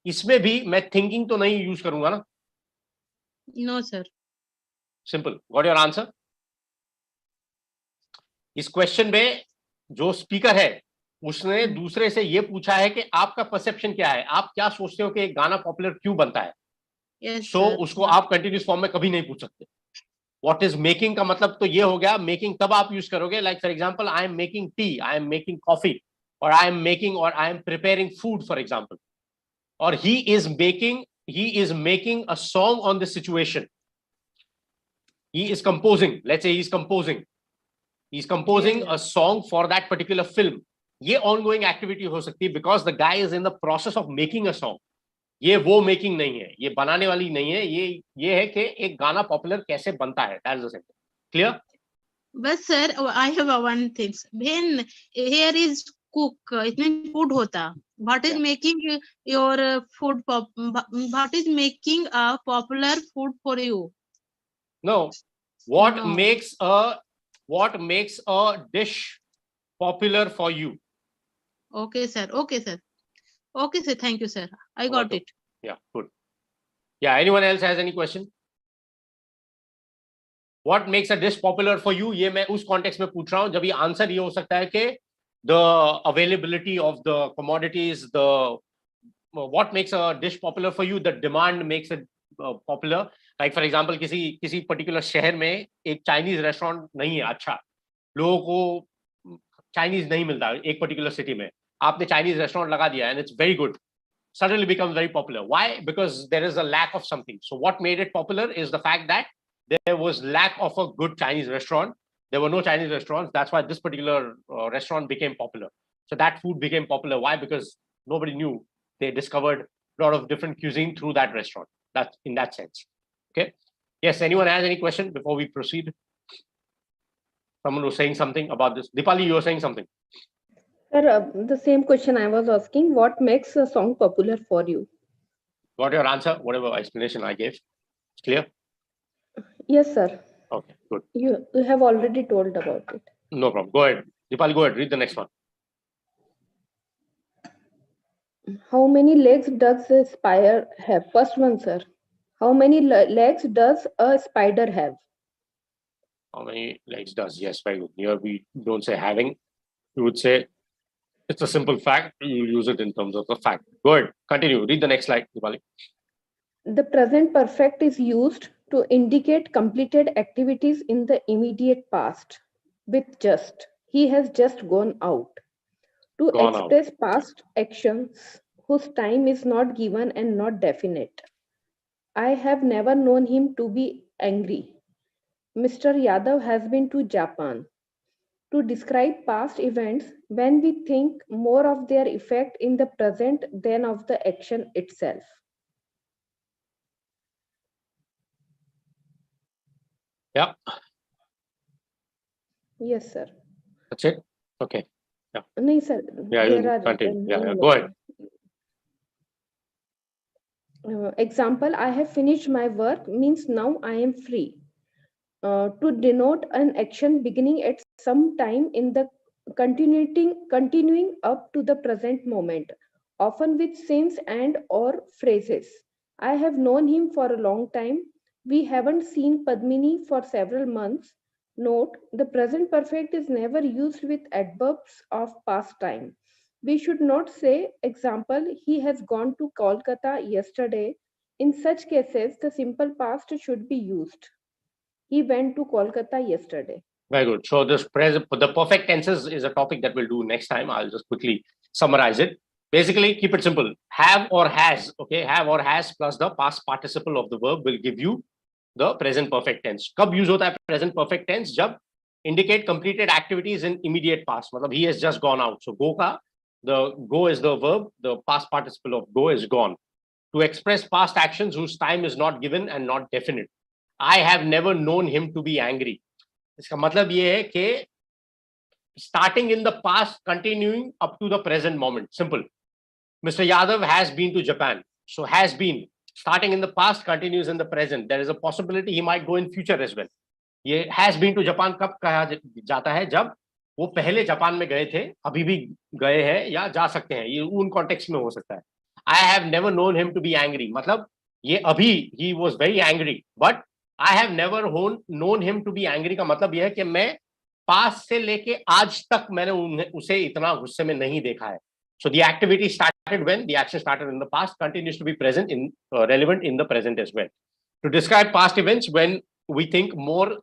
इसमें भी मैं थिंकिंग तो नहीं यूज करूंगा ना. No, sir. Simple. Got your answer? इस क्वेश्चन में जो स्पीकर है उसने दूसरे से ये पूछा है कि आपका परसेप्शन क्या है, आप क्या सोचते हो कि एक गाना पॉपुलर क्यों बनता है. Yes, उसको आप कंटिन्यूस फॉर्म में कभी नहीं पूछ सकते. What is making का मतलब तो ये हो गया. मेकिंग तब आप यूज करोगे, like for example I am making tea, I am making coffee, और I am preparing food for example, और he is making a song on this situation. He is composing. Let's say he's composing a song for that particular film. ये ongoing activity हो सकती है because the guy is in the process of making a song. ये वो making नहीं है, ये बनाने वाली नहीं है, ये है कि एक गाना पॉपुलर कैसे बनता है. That is the sentence. Clear? But sir, I have one thing. When here is cook, it means food होता. What is making your food what is making a popular food for you? No. What makes a dish popular for you? Okay, sir. Thank you, sir. I got it. Yeah, good. Yeah, anyone else has any question? What makes a dish popular for you? ये मैं उस context में पूछ रहा हूँ जब ये answer ये हो सकता है कि the availability of the commodities, what makes a dish popular for you, the demand makes it popular. Like for example, किसी particular शहर में एक Chinese restaurant नहीं है अच्छा, लोगों को Chinese नहीं मिलता एक particular city में, आपने Chinese restaurant लगा दिया and it's very good, suddenly becomes very popular. Why? Because there is a lack of something. So what made it popular is the fact that there was lack of a good Chinese restaurant. There were no Chinese restaurants. That's why this particular restaurant became popular. So that food became popular. Why? Because nobody knew. They discovered a lot of different cuisine through that restaurant. That's in that sense. Okay. Yes, anyone has any question before we proceed? Someone was saying something about this. Dipali, you were saying something. Sir, the same question I was asking, what makes a song popular for you? Got your answer, whatever explanation I gave? It's clear? Yes, sir. Okay, good. You have already told about it. No problem. Go ahead. Dipali, go ahead. Read the next one. How many legs does a spider have? First one, sir. How many legs does a spider have? How many legs does? Yes, very good. Here we don't say having. We would say it's a simple fact. You use it in terms of the fact. Go ahead. Continue. Read the next slide, Dipali. The present perfect is used to indicate completed activities in the immediate past with just. He has just gone out. To Gone out. express past actions whose time is not given and not definite. I have never known him to be angry. Mr. Yadav has been to Japan. To describe past events when we think more of their effect in the present than of the action itself. Yeah, Yes, sir. that's it. Okay. Yeah. No, sir. Yeah, There you are continue. Yeah, no go ahead. example, I have finished my work means now I am free. To denote an action beginning at some time in the continuing up to the present moment, often with since and or phrases. I have known him for a long time. We haven't seen Padmini for several months. Note, the present perfect is never used with adverbs of past time. We should not say, example, he has gone to Kolkata yesterday. In such cases, the simple past should be used. He went to Kolkata yesterday. Very good. So this the perfect tenses is a topic that we'll do next time. I'll just quickly summarize it. Basically, keep it simple. Have or has. Okay, have or has plus the past participle of the verb will give you the present perfect tense. कब use होता है present perfect tense? जब indicate completed activities in immediate past. मतलब he has just gone out. So go का the go is the verb. The past participle of go is gone. To express past actions whose time is not given and not definite. I have never known him to be angry. इसका मतलब ये है कि starting in the past, continuing up to the present moment. Simple. Mr. Yadav has been to Japan. So has been starting in the past, continues in the present. There is a possibility he might go in future as well. ये has been to Japan कब कहा जाता है? जब वो पहले Japan में गए थे, अभी भी गए हैं या जा सकते हैं. ये उन कॉन्टेक्स्ट में हो सकता है. I have never known him to be angry. मतलब ये अभी he was very angry, but I have never known him to be angry का मतलब यह है कि मैं पास से लेके आज तक मैंने उसे इतना गुस्से में नहीं देखा है. So the activity started when the action started in the past, continues to be present in relevant in the present as well. To describe past events when we think more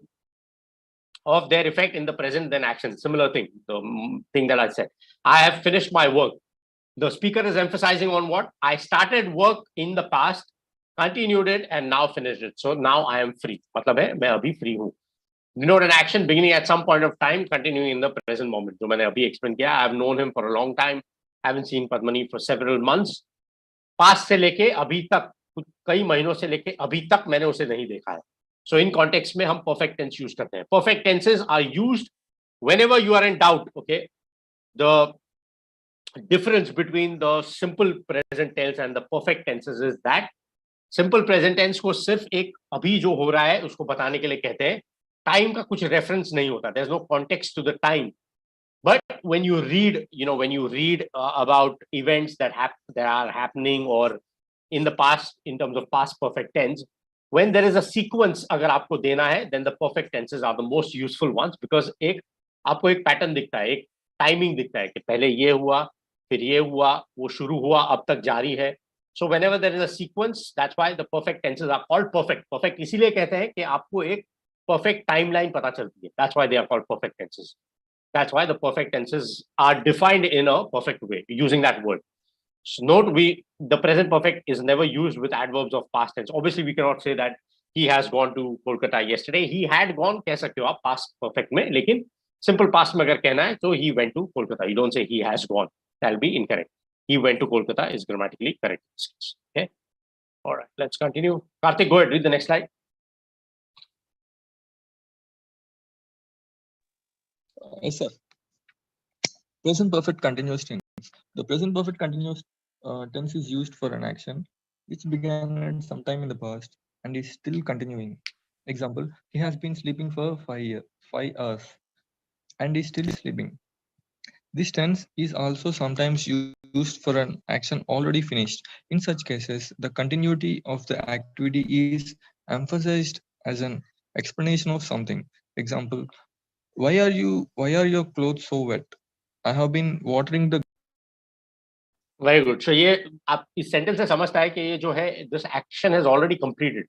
of their effect in the present than action. Similar thing, the thing that I said. I have finished my work. The speaker is emphasizing on what? I started work in the past, continued it, and now finished it. So now I am free. मतलब है मैं अभी free हूँ. Denote an action beginning at some point of time, continuing in the present moment. जो मैंने अभी explain किया. I have known him for a long time. Haven't seen Padmani for several months. Past से लेके अभी तक, कई महीनों से लेके अभी तक मैंने उसे नहीं देखा है. So in context में हम perfect tense use करते हैं. Perfect tenses are used whenever you are in doubt. Okay, the difference between the simple present tense and the perfect tenses is that simple present tense को सिर्फ एक अभी जो हो रहा है उसको बताने के लिए कहते हैं. Time का कुछ reference नहीं होता. There's no context to the time. But when you read, when you read about events that are happening or in the past, in terms of past perfect tense, when there is a sequence अगर आपको देना है, then the perfect tenses are the most useful ones because आपको एक pattern दिखता है, एक timing दिखता है कि पहले ये हुआ, फिर ये हुआ, वो शुरू हुआ, अब तक जारी है. So whenever there is a sequence, that's why the perfect tenses are called perfect. Perfect इसीलिए कहते हैं कि आपको एक perfect timeline पता चलती है. That's why they are called perfect tenses. That's why the perfect tenses are defined in a perfect way, using that word. So note, the present perfect is never used with adverbs of past tense. Obviously, we cannot say that he has gone to Kolkata yesterday. He had gone, कह सकते हो आप past perfect में, लेकिन simple past में अगर कहना है, so he went to Kolkata. You don't say he has gone. That'll be incorrect. He went to Kolkata is grammatically correct. Okay. All right. Let's continue. Karthik, go ahead. Read the next slide. Yes, sir. Present perfect continuous tense. The present perfect continuous tense is used for an action which began at some time in the past and is still continuing. Example, he has been sleeping for 5 hours and is still sleeping. This tense is also sometimes used for an action already finished. In such cases, the continuity of the activity is emphasized as an explanation of something. Example, why are your clothes so wet? I have been watering the. Very good. So ये आप इस sentence से समझता है कि ये जो है this action has already completed,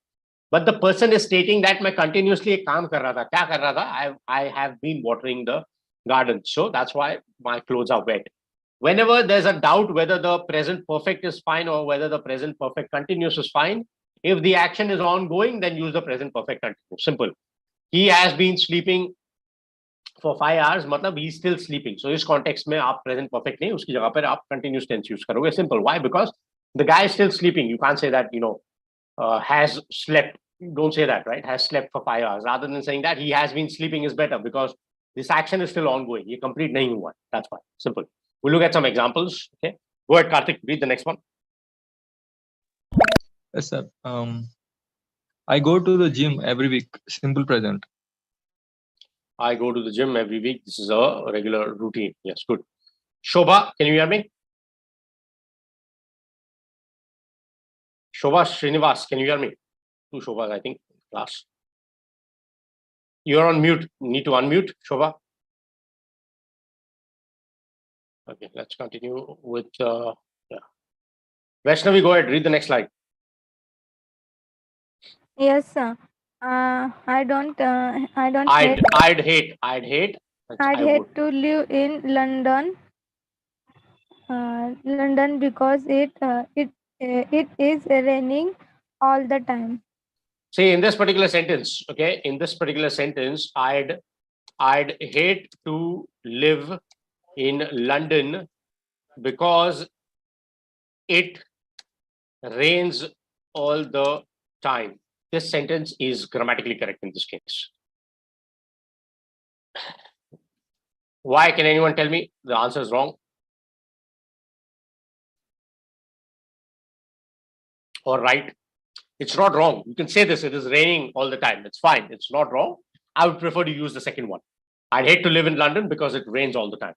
but the person is stating that मैं continuously एक काम कर रहा था. क्या कर रहा था? I have been watering the garden, so that's why my clothes are wet. Whenever there's a doubt whether the present perfect is fine or whether the present perfect continuous is fine, if the action is ongoing, then use the present perfect continuous. Simple. He has been sleeping for 5 hours, मतलब he is still sleeping. So इस context में आप present perfect नहीं, उसकी जगह पर आप continuous tense use करोगे. Simple. Why? Because the guy is still sleeping. You can't say that, has slept. Don't say that, right? Has slept for 5 hours. Rather than saying that he has been sleeping is better because this action is still ongoing. ये complete नहीं हुआ. That's why. Simple. We'll look at some examples. Okay. Go ahead, Karthik. Read the next one. Yes, sir. I go to the gym every week. Simple present. I go to the gym every week. This is a regular routine. Yes, good. Shobha, can you hear me? Shobha Srinivas, can you hear me? Two Shobhas, I think, class. You're on mute. Need to unmute, Shobha. Okay, let's continue with, Vaishnavi, go ahead. Read the next slide. Yes, sir. I don't I'd hate. That's I'd I would. hate to live in London because it is raining all the time. See, in this particular sentence, okay, in this particular sentence, I'd hate to live in London because it rains all the time. This sentence is grammatically correct in this case. Why? Can anyone tell me? The answer is wrong. Or right? It's not wrong. You can say this. It is raining all the time. It's fine. It's not wrong. I would prefer to use the second one. I'd hate to live in London because it rains all the time.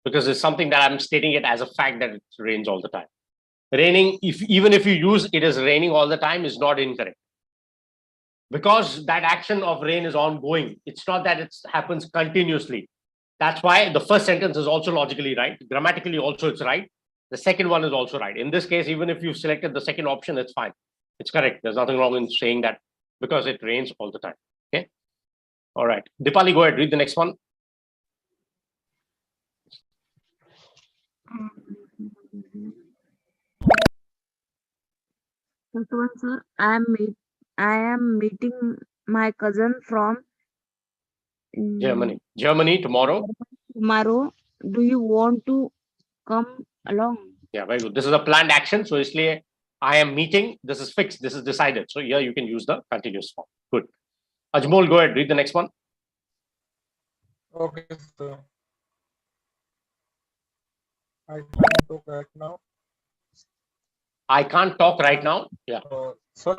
Because it's something that I'm stating it as a fact that it rains all the time. Raining, even if you use it is raining all the time, is not incorrect. Because that action of rain is ongoing. It's not that it happens continuously. That's why the first sentence is also logically right. Grammatically also it's right. The second one is also right. In this case, even if you've selected the second option, it's fine. It's correct. There's nothing wrong in saying that because it rains all the time. Okay. All right. Dipali, go ahead. Read the next one. First one, sir. I am meeting my cousin from Germany tomorrow. Tomorrow. Do you want to come along? Yeah, very good. This is a planned action. So isliye I am meeting. This is fixed. This is decided. So here you can use the continuous form. Good. Ajmol, go ahead. Read the next one. Okay, sir. I can't talk right now. I can't talk right now. Yeah. Sorry,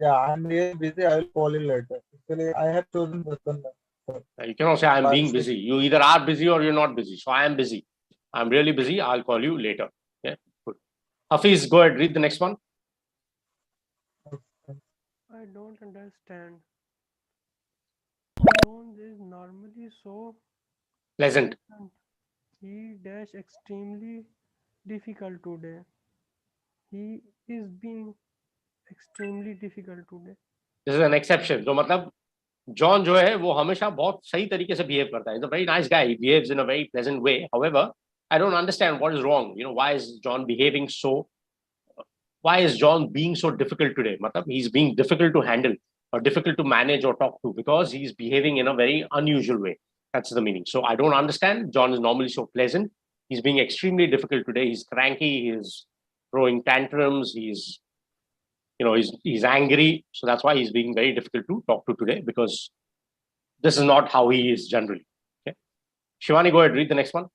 I'm really busy. I will call you later. Actually, I have chosen this one. You cannot say I'm being busy. You either are busy or you're not busy. So I am busy. I'm really busy. I'll call you later. Yeah. Good. Hafiz, go ahead. Read the next one. I don't understand. Tone is normally so Pleasant. He dash extremely difficult today. He is being extremely difficult today. This is an exception. So मतलब John जो है वो हमेशा बहुत सही तरीके से behave करता है. He's a very nice guy. He behaves in a very pleasant way. However, I don't understand what is wrong. Why is John behaving so? Why is John being so difficult today? मतलब he's being difficult to handle or difficult to manage or talk to because he's behaving in a very unusual way. That's the meaning. So I don't understand. John is normally so pleasant. He's being extremely difficult today. He's cranky. He's throwing tantrums. He's angry. So that's why he's being very difficult to talk to today because this is not how he is generally. Okay. Shivani, go ahead, read the next one.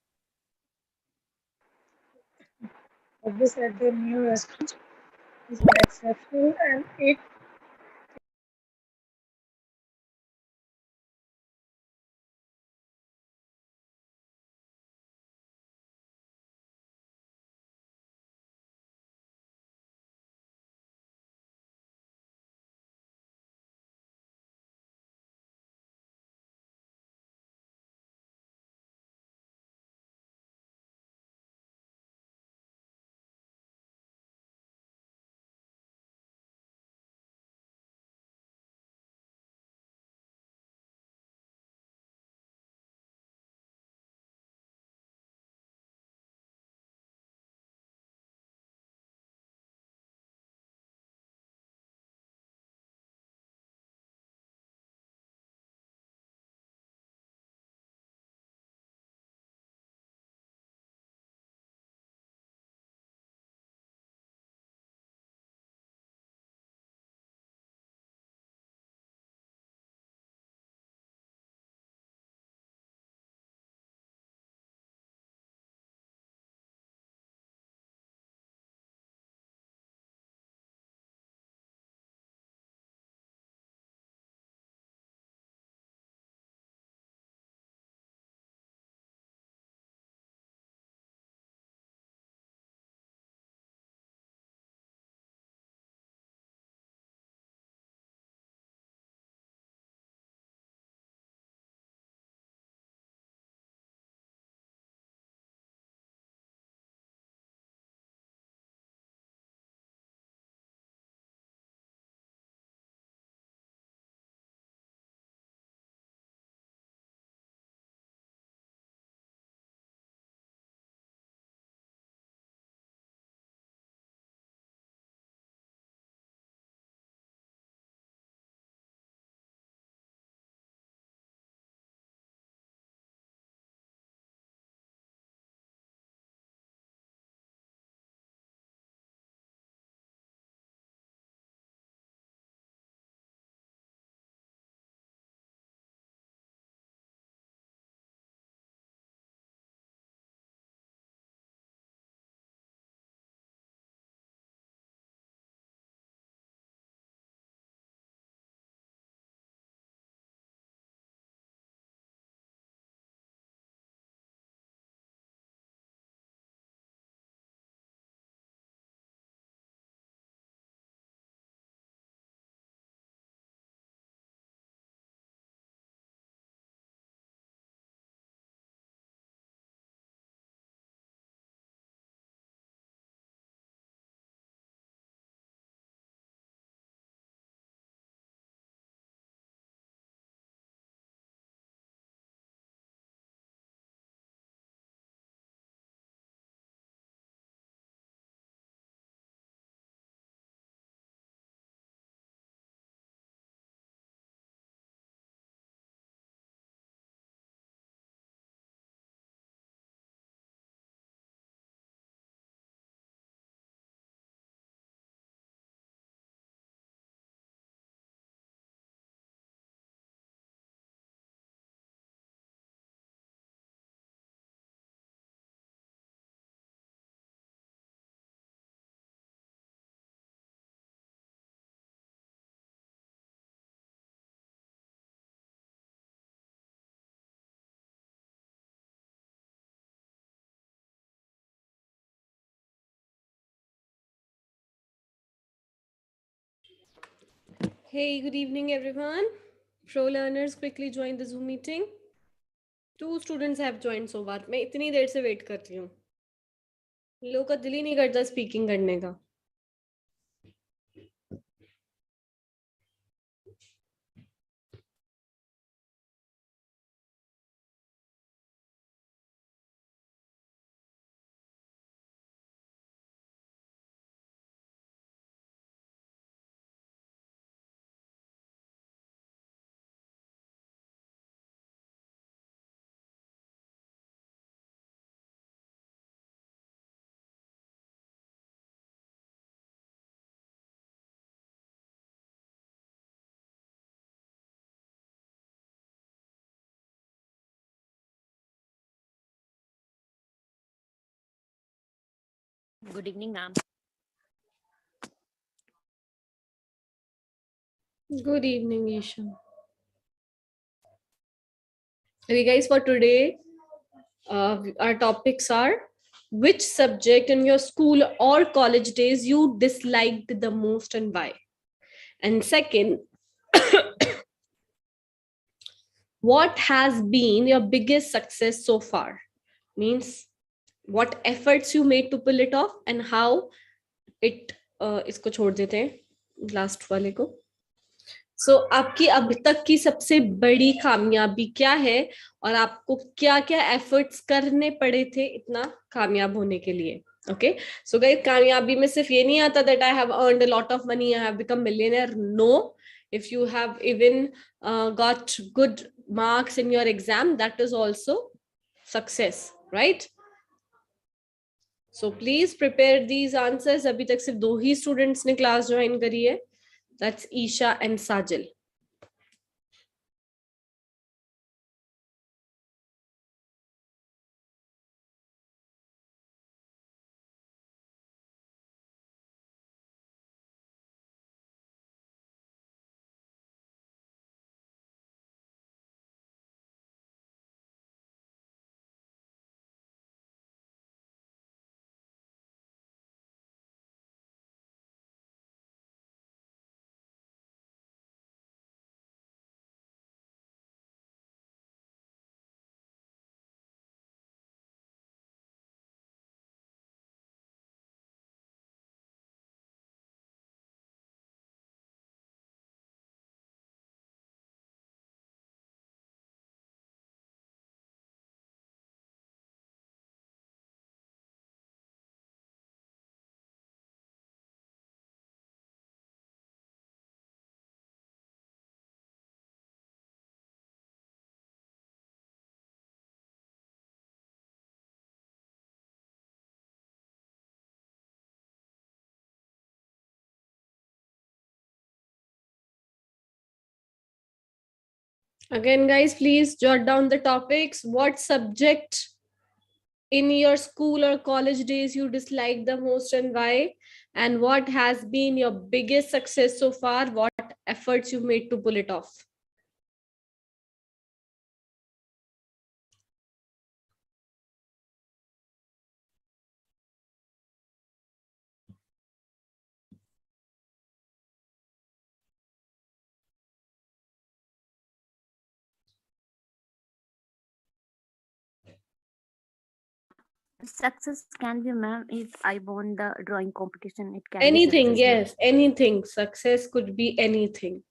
This at the new restaurant is exceptional and it Hey, good evening, everyone. Pro learners quickly join the Zoom meeting. 2 students have joined so far. मैं इतनी देर से wait कर रही हूँ. लोगों का दिल ही नहीं करता स्पीकिंग करने का. Good evening, ma'am. Good evening, Ishan. Okay, guys, for today, our topics are which subject in your school or college days you disliked the most and why? And second, what has been your biggest success so far? Means what efforts you made to pull it off and how it इसको छोड़ देते हैं last वाले को. सो आपकी अब तक की सबसे बड़ी कामयाबी क्या है और आपको क्या क्या एफर्ट्स करने पड़े थे इतना कामयाब होने के लिए. ओके, सो गाइस, कामयाबी में सिर्फ ये नहीं आता that I have earned a lot of money, I have become millionaire. No, if you have even got good marks in your exam, that is also success, right? So please prepare these answers. अभी तक सिर्फ 2 ही students ने class join करी है, that's Isha and Sajil. Again, guys, please jot down the topics. What subject in your school or college days you dislike the most and why? And what has been your biggest success so far? What efforts you made to pull it off? Success can be, ma'am, if I won the drawing competition. It can Anything, be success. yes, anything. Success could be anything.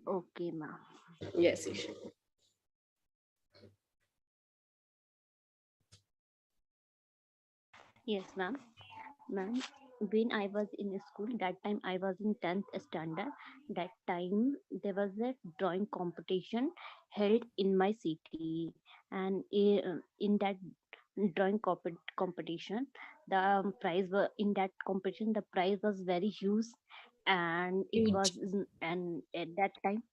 Okay, ma'am. Yes, Isha. Yes, ma'am. Ma'am, when I was in school, that time I was in 10th standard. That time there was a drawing competition held in my city, and in that drawing competition, the prize were in that competition. The prize was very huge, and it was, and at that time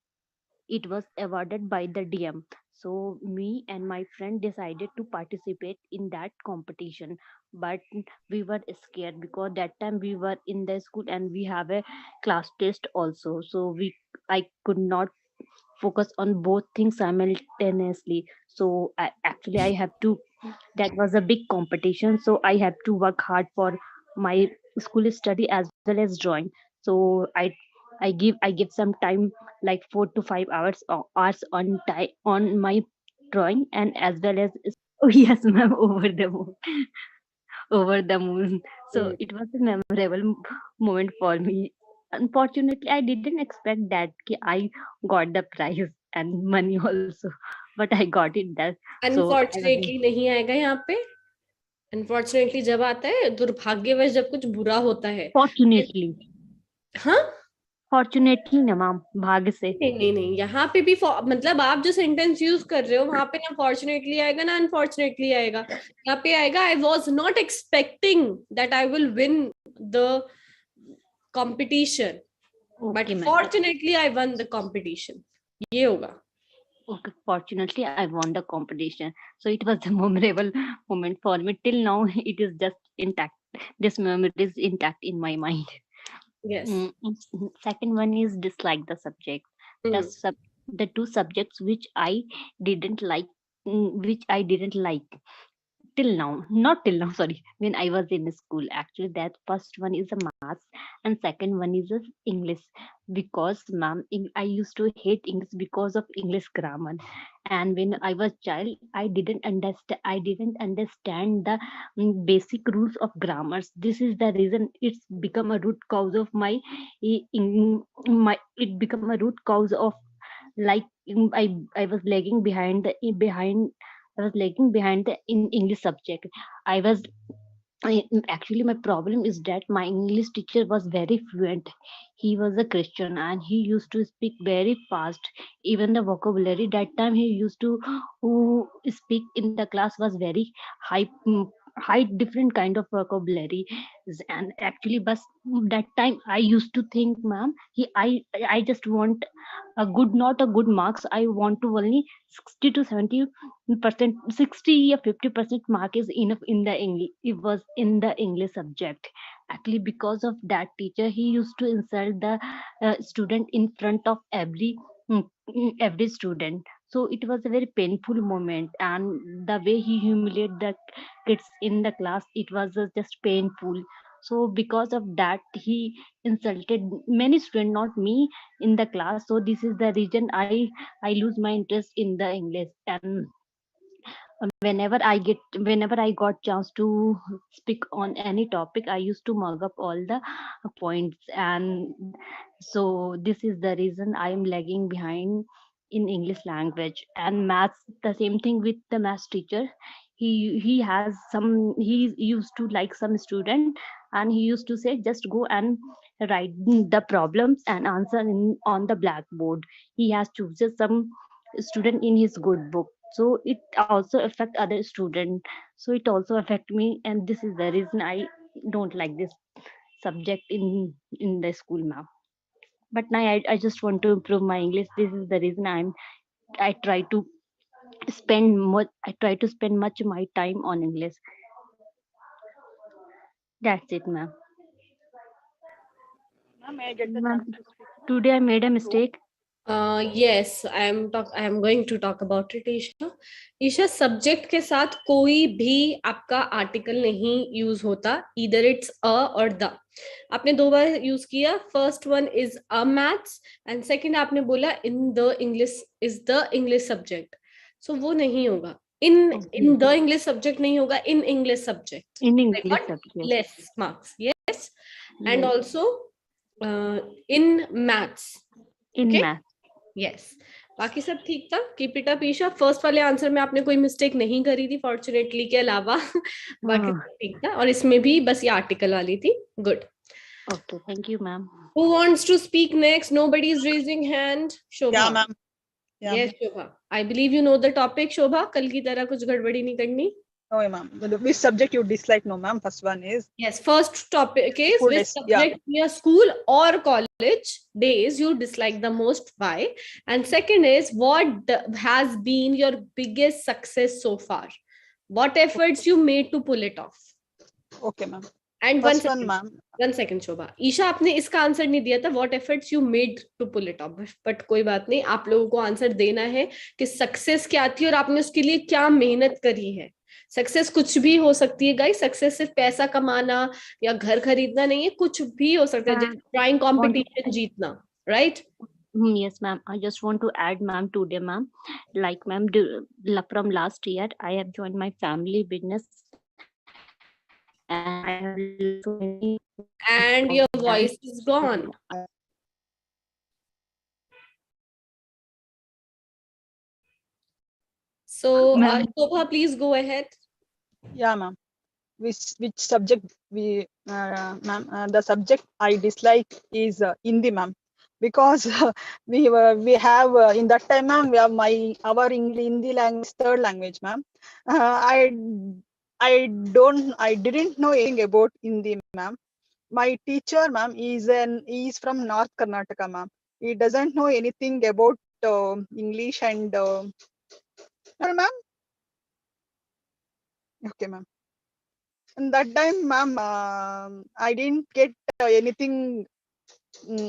it was awarded by the DM. So me and my friend decided to participate in that competition, but we were scared because that time we were in the school and we have a class test also. So I could not focus on both things simultaneously. So actually I have to, that was a big competition, so I have to work hard for my school study as well as drawing. So I give some time, like 4 to 5 hours or hours on time on my drawing, and as well as oh yes ma'am, over the moon. Over the moon. So it was a memorable moment for me. Unfortunately, I didn't expect that I got the prize and money also, but I got it. That so I was unfortunately नहीं आएगा यहाँ पे. Unfortunately जब आता है, दुर्भाग्यवश जब कुछ बुरा होता है. fortunately. हाँ, फॉर्चुनेटली ना मैम, भाग्य से. नहीं नहीं, यहाँ पे भी मतलब आप जो सेंटेंस यूज कर रहे हो वहां पे ना फॉर्चुनेटली आएगा ना अनफॉर्चुनेटली आएगा. यहाँ पे आएगा I was not expecting that I will win the competition, but fortunately I one the competition. ये होगा. Okay, fortunately, I won the competition. So it was a memorable moment for me. Till now, it is just intact this memory is intact in my mind. Yes. Second one is dislike the subject. The two subjects which I didn't like, which I didn't like till now, not till now, sorry, when I was in school. Actually, that first one is a maths and second one is a English. Because ma'am, I used to hate English because of English grammar. And when I was child, I didn't understand the basic rules of grammars. This is the reason it's become a root cause of it become a root cause of, like, I was lagging behind I was lagging behind the in English subject. I was Actually, my problem is that my English teacher was very fluent. He was a Christian and he used to speak very fast. Even the vocabulary that time he used to speak in the class was very high, high different kind of vocabulary. And actually, but that time I used to think, ma'am, I just want a good, not a good marks. I want to only 60 to 70%, 60 or 50% mark is enough in the English. It was in the English subject. Actually, because of that teacher, he used to insult the student in front of every student. So it was a very painful moment, and the way he humiliated the kids in the class, it was just painful. So because of that, he insulted many students, not me, in the class. So this is the reason I lose my interest in the English. And whenever I got chance to speak on any topic, I used to mug up all the points. And so this is the reason I am lagging behind in English language. And maths, the same thing with the maths teacher. He used to like some student, and he used to say, just go and write the problems and answer on the blackboard. He has chosen some student in his good book, so it also affect other student. So it also affect me, and this is the reason I don't like this subject in the school now. But now I just want to improve my English. This is the reason I try to spend much my time on English. That's it, ma'am. Ma'am, may I get the Ma'am, chance to speak? today I made a mistake. Yes, I am going to talk about it, Isha. Isha, subject के साथ कोई भी आपका article नहीं use होता, either it's a or the. आपने दो बार यूज किया. First one is a maths and second आपने बोला in the English is the English subject. So वो नहीं होगा. in the English subject नहीं होगा, in English subject. In I English got subject. less marks. Yes. And Yes. also in maths. In Okay? math. Yes. बाकी सब ठीक था. Keep it up Isha. First वाले आंसर में आपने कोई मिस्टेक नहीं करी थी फॉर्चुनेटली के अलावा. बाकी सब ठीक था. और इसमें भी बस ये आर्टिकल वाली थी. Good. Okay, thank you, ma'am. Who wants to speak next? Nobody is raising hand. Shobha. Yeah, ma'am. Yeah, Yes, Shobha. I believe you know the topic, Shobha. कल की तरह कुछ गड़बड़ी नहीं करनी. No, ma'am. Which subject you dislike? No, ma'am. First one is. Yes, first topic is School which days, subject in your school or college days you dislike the most, why? And second is what has been your biggest success so far? What efforts you made to pull it off? Okay, ma'am. And First one, ma'am. One second, Shobha. Isha, आपने इसका answer नहीं दिया था. What efforts you made to pull it off? But कोई बात नहीं, आप लोगों को आंसर देना है कि सक्सेस क्या थी और आपने उसके लिए क्या मेहनत करी है. सक्सेस कुछ भी हो सकती है गाइस. सक्सेस सिर्फ पैसा कमाना या घर खरीदना नहीं है, कुछ भी हो सकता है. जैसे ड्राइंग कंपटीशन जीतना, right? Yes, ma'am. I just want to add, ma'am, today, ma'am, like, ma'am, from last year, I have joined my family business, and I have learned so many. And your voice is gone. So, Shobha, please go ahead. Yeah, ma'am. Which subject we, ma'am? The subject I dislike is Hindi, ma'am, because we have in that time, ma'am, we have our Hindi language third language, ma'am. I didn't know anything about Hindi, ma'am. My teacher, ma'am, is from North Karnataka, ma'am. He doesn't know anything about English and ma'am. Okay, ma'am. And that time, ma'am, I didn't get anything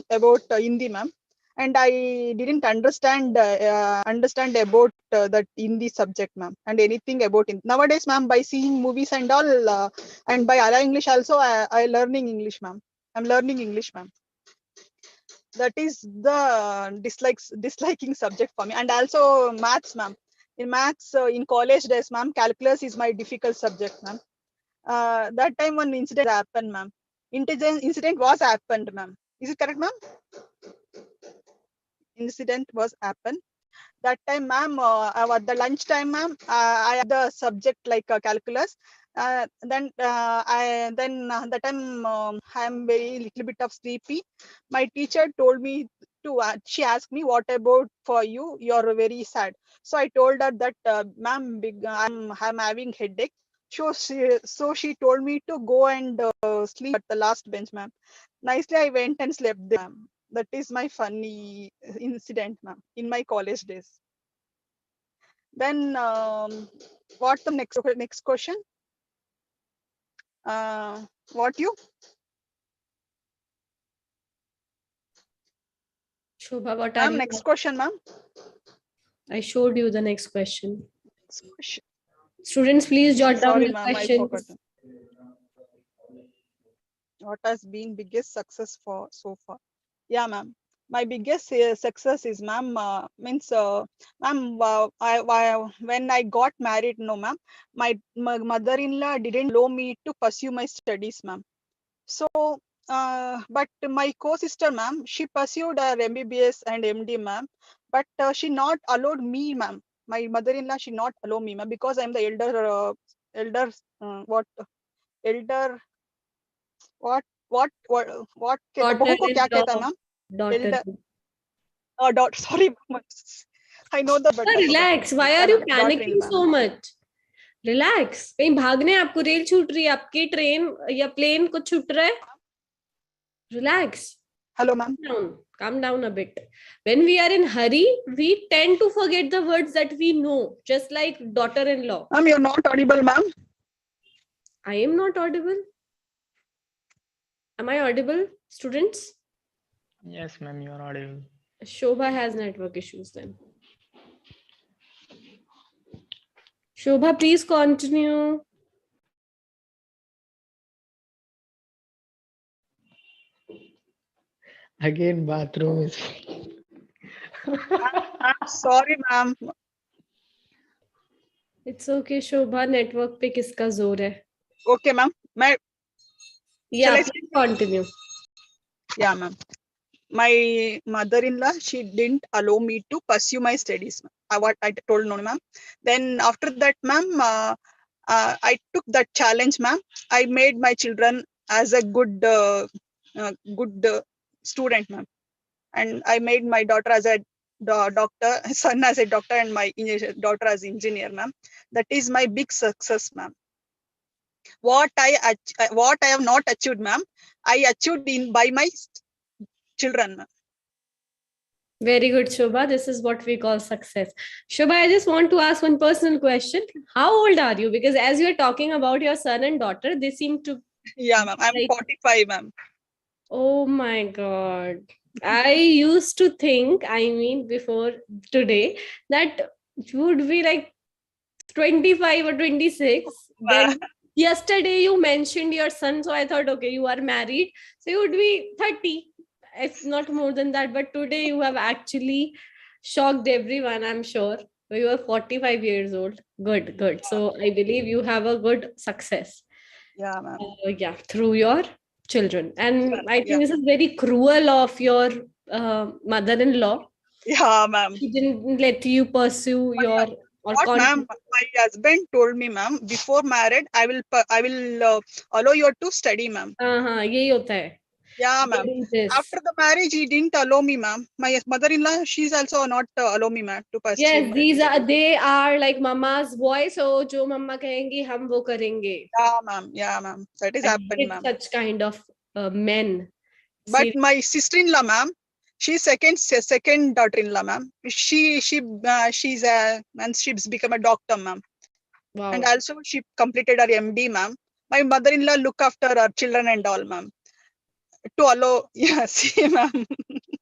about Hindi, ma'am, and I didn't understand about that Hindi subject, ma'am, and anything about it. Nowadays, ma'am, by seeing movies and all, and by Ala English also, I learning English, ma'am. I'm learning English, ma'am. That is the disliking subject for me, and also maths, ma'am. In maths, in college days, ma'am, calculus is my difficult subject, ma'am. That time one incident happened, ma'am. Incident was happened, ma'am. Is it correct, ma'am? Incident was happened. That time, ma'am, at the lunch time, ma'am, I had the subject like calculus. Then that time I am very little bit of sleepy. My teacher told me to. She asked me, "What about for you? You're very sad." So I told her that, "Ma'am, I'm having headache." So she told me to go and sleep at the last bench, ma'am. Nicely, I went and slept there, ma'am. That is my funny incident, ma'am, in my college days. Then what the next question? What you? Shobha, what are Ma'am, you? next question, ma'am. I showed you the next question. Next question. Students, please jot down Sorry, the ma'am, I questions. forgot. What has been biggest success for so far? Yeah, ma'am. My biggest success is, ma'am, ma'am, when I got married, no, ma'am, my mother-in-law didn't allow me to pursue my studies, ma'am. So, but my co-sister, ma'am, she pursued her MBBS and MD, ma'am, but she not allowed me, ma'am. My mother-in-law, she not allow me, ma'am, because I'm the elder, elder, elder, what कहता बहू को क्या कहता है, ma'am? Daughter. Daughter. Sorry, ma'am. I know the but Relax. Why are you panicking so much? Relax. कहीं भागने आपको rail छूट रही है, आपकी ट्रेन या प्लेन कुछ छूट रहा है? Relax. Hello, ma'am. Calm down a bit. When we are in hurry, we tend to forget the words that we know, just like daughter-in-law. Ma'am, you're not audible, ma'am. I am not audible. Am I audible, students? Yes, ma'am, you are audible. Shobha has network issues then. Shobha, please continue. Again, bathroom is. Sorry, ma'am. It's okay, Shobha. Network पे किसका जोर है? Okay, ma'am. Yeah, please continue. Yeah, ma'am. My mother-in-law, she didn't allow me to pursue my studies. What I told no, ma'am. Then after that, ma'am, I took that challenge, ma'am. I made my children as a good student, ma'am. And I made my daughter as a doctor, son as a doctor, and my daughter as engineer, ma'am. That is my big success, ma'am. What I have not achieved, ma'am, I achieved by my children. Very good, Shobha. This is what we call success. Shobha, I just want to ask one personal question. How old are you? Because as you're talking about your son and daughter, they seem to... Yeah, ma'am. I'm 45, ma'am. Oh my God. I used to think, before today, that you would be like 25 or 26. Then yesterday you mentioned your son, so I thought, okay, you are married, so you would be 30, if not more than that. But today you have actually shocked everyone, I'm sure. You are 45 years old. Good. So I believe you have a good success. Yeah, ma'am. Through your children. And I think this is very cruel of your mother-in-law. Yeah, ma'am. She didn't let you pursue your... What, ma'am? My husband told me, ma'am, before married, I will allow you to study, ma'am. यही होता है. Yeah, ma'am. After the marriage, he didn't allow me, ma'am. My mother-in-law, she's also not allow me, ma'am, to pursue. Yes, they are like mama's boy. So जो मम्मा कहेंगी हम वो करेंगे. Yeah, ma'am. Yeah, ma'am. That is happened, ma'am. Such kind of men. But my sister-in-law, ma'am, she's second daughter-in-law, ma'am. She's become a doctor, ma'am. Wow. And also she completed her MD, ma'am. My mother-in-law look after her children and all, ma'am. To allow, yes, ma'am.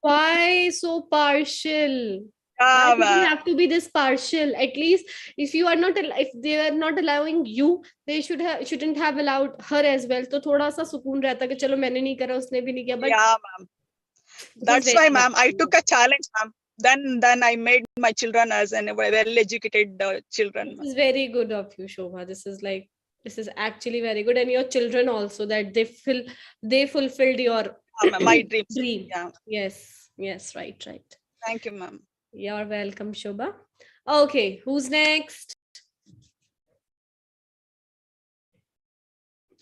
Why so partial? Why Yeah, does it ma'am. have to be this partial? At least if you are not, if they are not allowing you, they shouldn't have allowed her as well. तो थोड़ा सा सुकून रहता कि चलो मैंने नहीं करा उसने भी नहीं किया. But Yeah, ma'am. That's why, ma'am, I took a challenge, ma'am. Then I made my children as an well-educated children. This is very good of you, Shobha. This is actually very good, and your children also, that they fulfilled your My dreams. dream. Yeah. Yes, right. Thank you, ma'am. You're welcome, Shobha. Okay, who's next?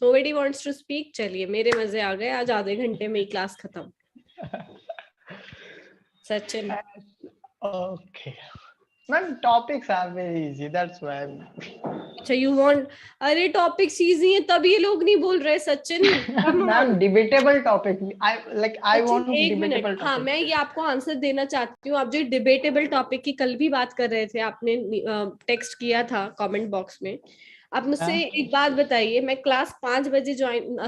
Nobody wants to speak. चलिए मेरे मजे आ गए. आज आधे घंटे में ही class खत्म. Sachin. Okay. Man, topics are very easy. That's why. अच्छा, you want? अरे topics easy हैं तब ये लोग नहीं बोल रहे Sachin. Ma'am, debatable topic. I want एक मिनट. debatable हाँ, topic. मैं ये आपको आंसर देना चाहती हूँ. आप जो डिबेटेबल टॉपिक की कल भी बात कर रहे थे, आपने टेक्स्ट किया था कमेंट बॉक्स में. आप मुझसे एक बात बताइए. मैं क्लास 5 बजे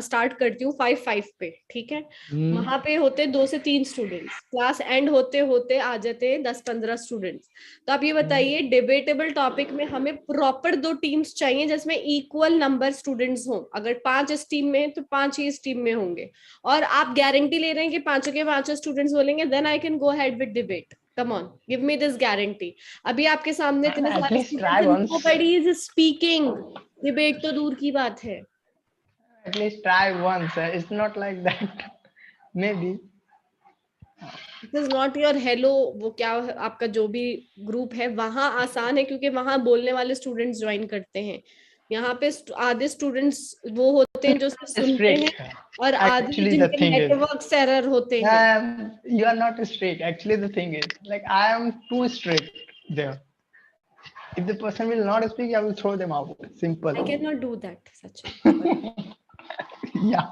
स्टार्ट करती हूँ 5 पे, ठीक है. वहां पे होते 2 से 3 स्टूडेंट्स. क्लास एंड होते होते आ जाते हैं 10-15 स्टूडेंट्स. तो आप ये बताइए, डिबेटेबल टॉपिक में हमें प्रॉपर 2 टीम्स चाहिए जिसमें इक्वल नंबर स्टूडेंट्स हों. अगर 5 इस टीम में तो 5 ही इस टीम में होंगे, और आप गारंटी ले रहे हैं कि 5 के 5 स्टूडेंट्स बोलेंगे, then I can go ahead with debate. Come on, give me this guarantee. अभी आपके सामने इतने सारे students, nobody is speaking. Debate तो दूर की बात है. At least try once. It's not like that. Maybe. This is not your hello. वो क्या आपका जो भी ग्रुप है वहां आसान है क्योंकि वहां बोलने वाले स्टूडेंट्स ज्वाइन करते हैं. यहाँ पे आधे स्टूडेंट्स वो होते हैं जो सिर्फ सुनते हैं, और आधे जिनके नेटवर्क एरर होते हैं. You are not strict. Actually, the thing is, like, I am too strict there. If the person will not speak, I will throw them out. Simple. I cannot do that, Sachin. Yeah.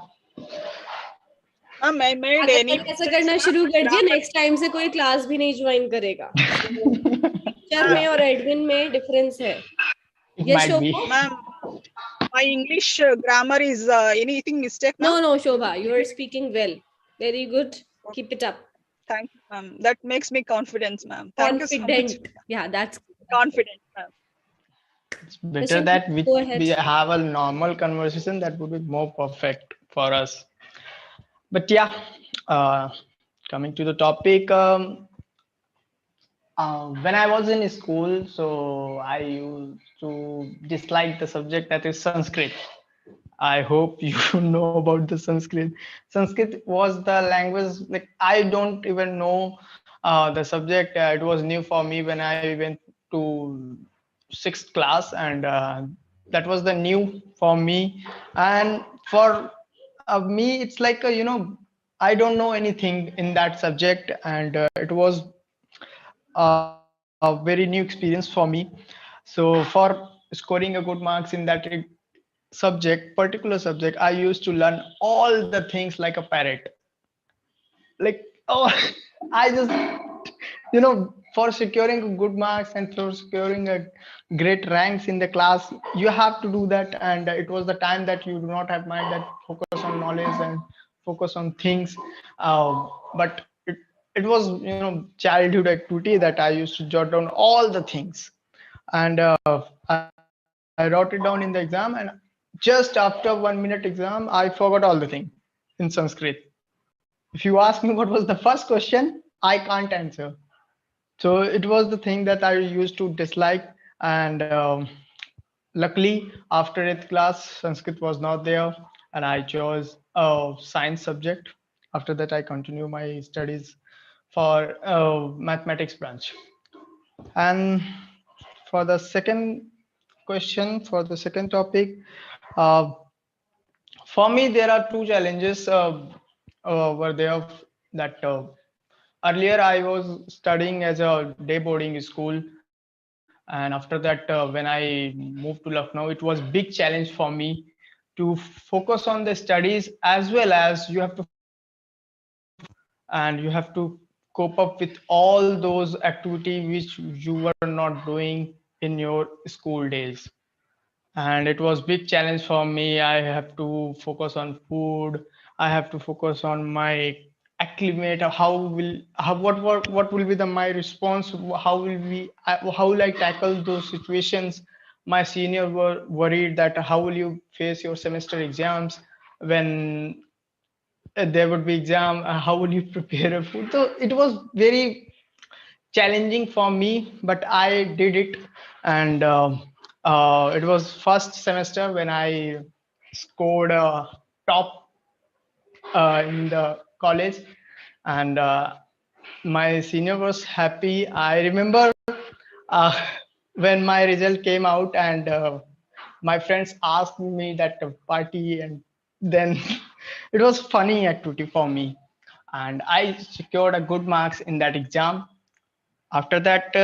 I made अगर any. मैंने ऐसा करना शुरू कर दिया, next time से कोई class भी नहीं ज्वाइन करेगा. टीचर में और एडमिन में डिफरेंस है. Yes, Shobha? Ma'am, my English grammar is anything mistake? No, Shobha, you are speaking well. Very good. Keep it up. Thank you, ma'am. That makes me confident, ma'am. Thank you so much. Yeah, that's confident, ma'am. It's better that we have a normal conversation. That would be more perfect for us. But yeah, coming to the topic, when I was in school, so I used to dislike the subject that is Sanskrit. I hope you know about the Sanskrit. Sanskrit was the language, like, I don't even know the subject. It was new for me when I went to 6th class, and that was the new for me. And for me, it's like I don't know anything in that subject, and it was a very new experience for me. So for scoring a good marks in that particular subject, I used to learn all the things like a parrot. Like, oh, I just for securing good marks and for securing a great ranks in the class, you have to do that. And it was the time that you do not have mind that focus on knowledge and focus on things, but it was childhood activity that I used to jot down all the things, and I wrote it down in the exam, and just after 1 minute exam I forgot all the thing in Sanskrit. If you ask me what was the first question, I can't answer. So it was the thing that I used to dislike, and luckily after 8th class Sanskrit was not there, and I chose a science subject. After that I continue my studies for mathematics branch. And for the second question, for the second topic, for me there are two challenges were there. That earlier I was studying as a day boarding school, and after that when I moved to Lucknow, it was big challenge for me to focus on the studies, as well as you have to and you have to cope up with all those activities which you were not doing in your school days. and it was big challenge for me. I have to focus on food. I have to focus on my acclimate. What will be my response? How will I tackle those situations? My senior were worried that how will you face your semester exams when there would be exam. How will you prepare a food? So it was very challenging for me, but I did it, and it was first semester when I scored top in the college, and my senior was happy. I remember uh, when my result came out, and my friends asked me that party, and then it was funny activity for me, and I secured a good marks in that exam. After that,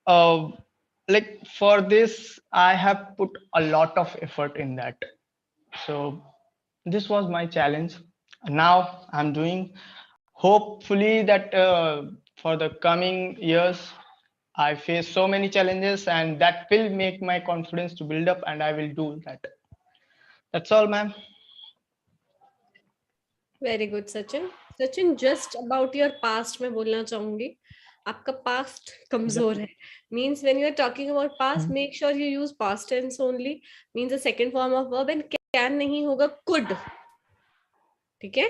uh, like for this, I have put a lot of effort in that. So this was my challenge. Now I'm doing, hopefully that for the coming years I face so many challenges, and that will make my confidence to build up, and I will do that. That's all, ma'am. Very good Sachin. Sachin, just about your past मैं बोलना चाहूंगी, आपका past कमजोर है. Means when you are talking about past, make sure you use past tense only. Means the second form of verb, and can नहीं होगा, could. ठीक है,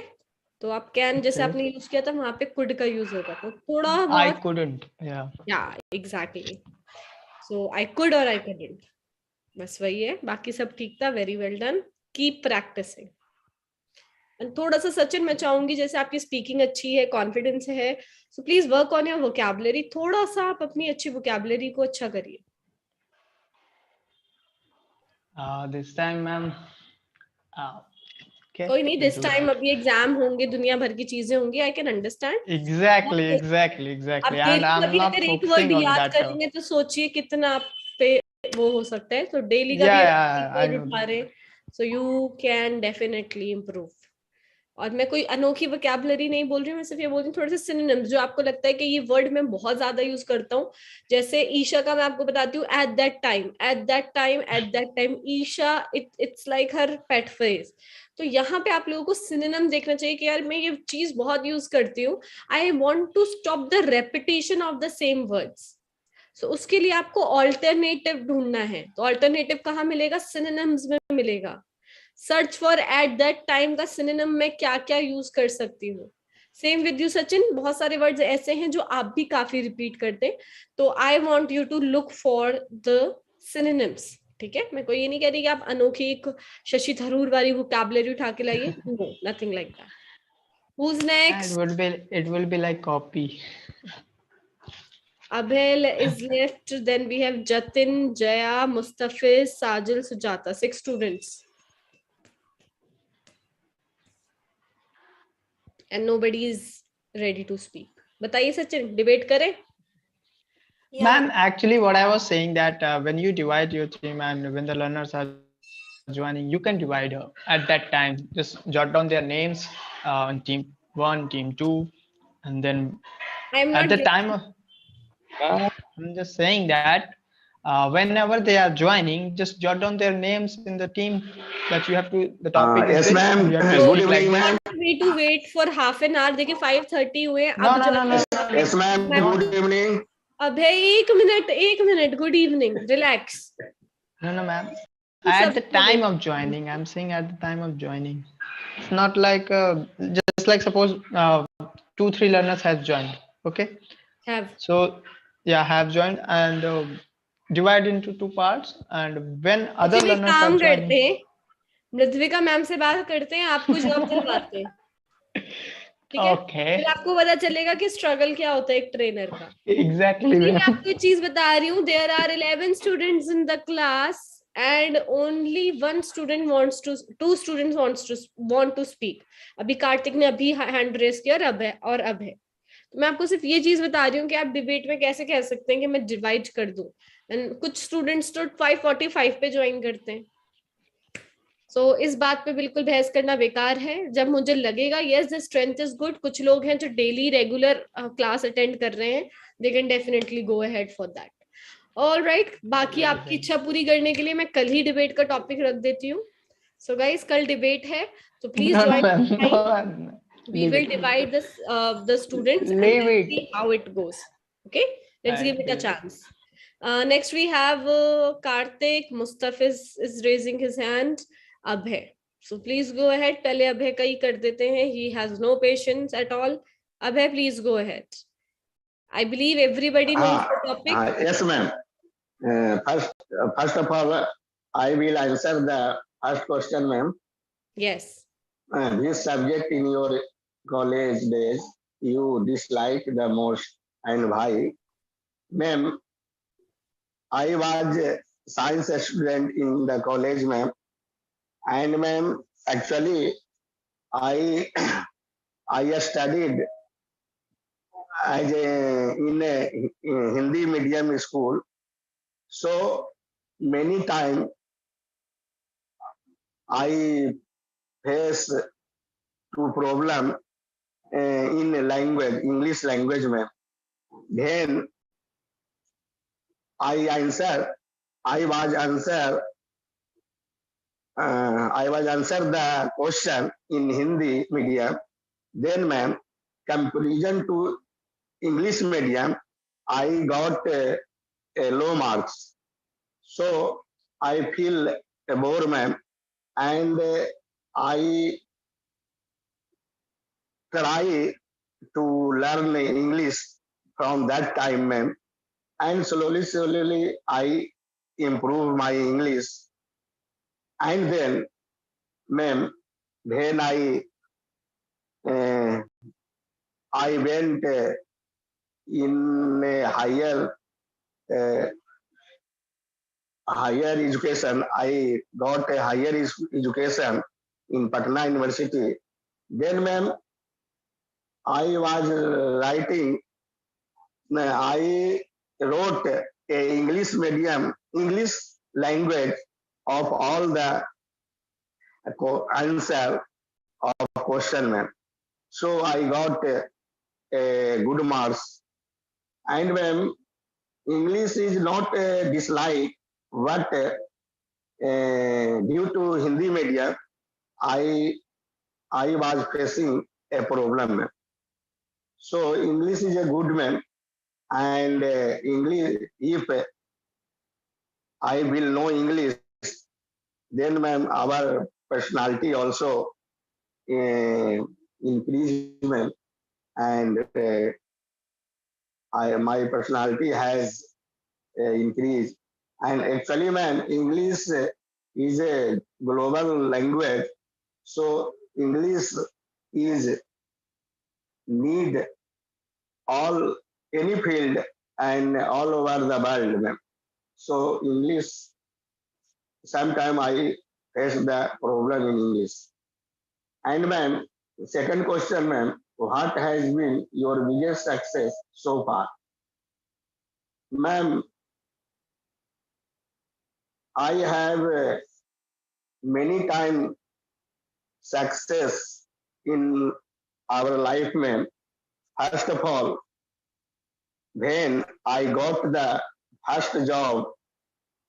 तो आप कैन जैसे आपने यूज किया था वहां पे कुड का यूज होगा, तो थोड़ा I बहुत. couldn't. या एग्जैक्टली. सो आई कुड और आई कुडंट, बस वही है. बाकी सब ठीक था. Very well done. Keep practising. थोड़ा सा सचिन मैं चाहूंगी, जैसे आपकी स्पीकिंग अच्छी है, कॉन्फिडेंस है, so please work on your vocabulary. थोड़ा सा आप अपनी अच्छी वोकैबुलरी को अच्छा करिए. This time, ma'am. Okay, कोई नहीं, we'll this do time that. अभी एग्जाम होंगे, दुनिया भर की चीजें होंगी. I can understand. Exactly. आप And I'm डेली not अगर एक वर्ड focusing on याद that. करेंगे तो सोचिए कितना आप पे वो हो सकता है. तो डेली का भी Yeah, I वर्ड know. उठा रहे, so you can definitely improve. और मैं कोई अनोखी वोकैबुलरी नहीं बोल रही हूँ, मैं सिर्फ ये बोल रही हूँ थोड़े से सिनोनिम्स जो आपको लगता है कि ये वर्ड मैं बहुत ज्यादा यूज करता हूँ. जैसे ईशा का मैं आपको बताती हूँ, at that time, at that time, at that time. Isha, it's like her pet phrase. तो यहाँ पे आप लोगों को सिनोनिम देखना चाहिए कि यार मैं ये चीज बहुत यूज करती हूँ. I want to stop the repetition of the same words. So उसके लिए आपको ऑल्टरनेटिव ढूंढना है. तो ऑल्टरनेटिव कहाँ मिलेगा? सिनोनिम्स में मिलेगा. Search for eight that time का सिनोनिम में क्या क्या यूज कर सकती हूँ. सेम विद यू सचिन, बहुत सारे वर्ड्स ऐसे हैं जो आप भी काफी रिपीट करते हैं. तो I want you to look for the synonyms. ठीक है, मैं कोई ये नहीं कह रही कि आप अनोखी एक शशि थरूर वाली वोकैबुलरी उठा के लाइए. No, nothing like that. Who's next? It will be like copy. Abhel is left. Then we have Jatin, Jaya, Mustafiz, Sajil, Sujata. 6 students. And nobody is ready to speak. बताइए सचिन, डिबेट करें? Ma'am, actually what I was saying that when you divide your team and when the learners are joining, you can divide at that time. Just jot down their names on team 1, team 2, and then I'm at not the time I'm just saying that whenever they are joining, just jot down their names in the team that you have to, the topic is Yes, this, ma'am. and you have to Good speak like evening, this. ma'am. way to wait for half an hour. देखिए 5:30 हुए हैं. No, अब no, no, no, Yes, ma'am. Good evening. अभय एक minute. Good evening. Relax. No, ma'am. At the time of joining, I'm saying at the time of joining. It's not like just like suppose 2-3 learners has joined. Okay. Have. So yeah, have joined, and divide into 2 parts, and when other चलिए learners काम are करते joining. हैं, मृदविका ma'am से बात करते हैं, आपको job दिलवाते हैं. ठीक है, फिर आपको पता चलेगा कि स्ट्रगल क्या होता है एक ट्रेनर का. Exactly. मैं आपको एक चीज बता रही हूँ. There are 11 students in the class and only one student wants to, 2 students want to speak. अभी कार्तिक ने अभी हैंड रेस किया और अब है. तो मैं आपको सिर्फ ये चीज बता रही हूँ कि आप डिबेट में कैसे कह सकते हैं कि मैं डिवाइड कर दूं. एंड कुछ स्टूडेंट्स तो 5:45 पे ज्वाइन करते हैं. सो इस बात पे बिल्कुल बहस करना बेकार है. जब मुझे लगेगा yes the strength is good, कुछ लोग हैं जो डेली रेगुलर क्लास अटेंड कर रहे हैं, they can definitely go ahead for that. All right, बाकी आपकी इच्छा पूरी करने के लिए मैं कल ही डिबेट का टॉपिक रख देती हूँ. सो गाइस, कल डिबेट है, तो please No, join. no. We will divide this the students and Leave let's it. see how it goes. Okay, let's give it a Leave it. chance. Next we have Karthik. Mustafa is raising his hand. Abhay, so please go ahead. पहले अभय का ही कर देते हैं. He has no patience at all. Abhay, please go ahead. I believe everybody knows the topic. Yes, ma'am. First of all, I will answer the first question, ma'am. Yes. This subject in your college days you dislike the most and why? Ma'am, I was a science student in the college, ma'am. And ma'am, actually, I I studied as in a Hindi medium school. So many times I face two problem in language, English language, ma'am. Then I was answer the question in Hindi medium. Then, ma'am, comparison to English medium, I got a low marks. So I feel a bore, ma'am, and I try to learn English from that time, ma'am. And slowly, I improve my English. And then, ma'am, when I went in a higher education. I got a higher education in Patna University. Then, ma'am, I was writing. I wrote a English medium, English language of all the answer of question, ma'am. So I got a good marks. And ma'am, English is not a dislike, but due to Hindi media, I was facing a problem, ma'am. So English is a good, ma'am, and English, if I will know English, then, ma'am, our personality also increase, ma'am, and my personality has increased. And actually, ma'am, English is a global language, so English is need all any field and all over the world, ma'am. So English, sometimes I face the problem in English. And ma'am, second question, ma'am, what has been your biggest success so far? Ma'am, I have many time success in our life, ma'am. First of all, when I got the first job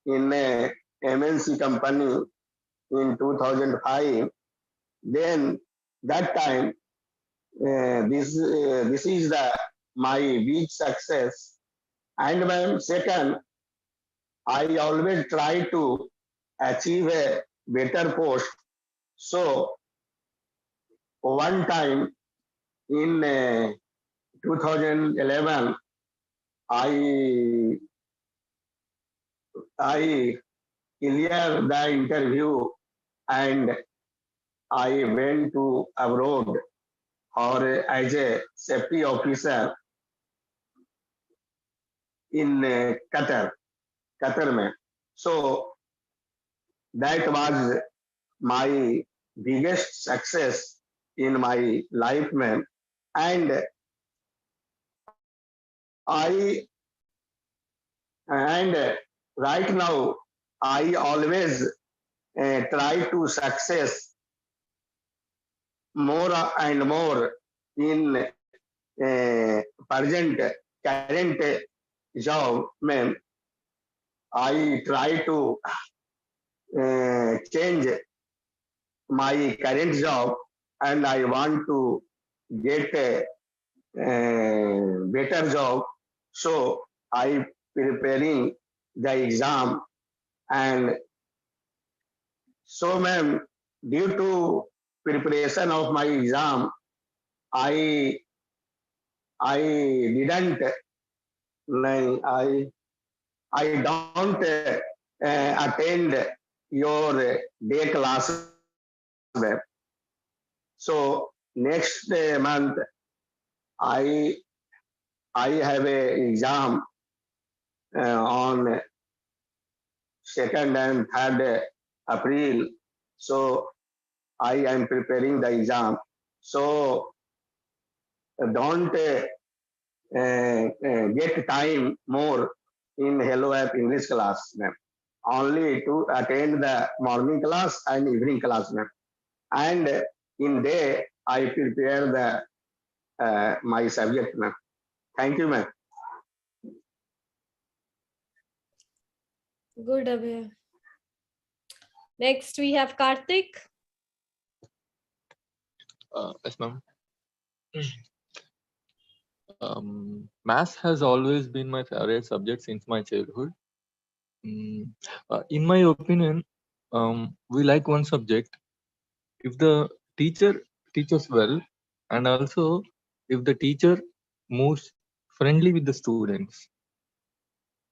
in a MNC company in 2005, then that time this is the my big success. And ma'am, second, I always try to achieve a better post. So one time in 2011, I cleared the interview and I went to abroad or as a safety officer in Qatar, mein. So that was my biggest success in my life, man. And right now I always try to success more and more in present current job, ma'am. I try to change my current job, and I want to get a better job. So I preparing the exam, and so ma'am, due to preparation of my exam, I I didn't I don't attend your day class, ma'am. So next month I I have a exam on 2nd and 3rd April. So I am preparing the exam. So don't get time more in Hello App English class, ma'am. Only to attend the morning class and evening class, ma'am. And in day, I prepare the my subject, ma'am. Thank you, ma'am. Good, Abhay. Next, we have Karthik. Yes, ma'am. Maths has always been my favorite subject since my childhood. In my opinion, we like one subject if the teacher teaches well, and also if the teacher moves friendly with the students.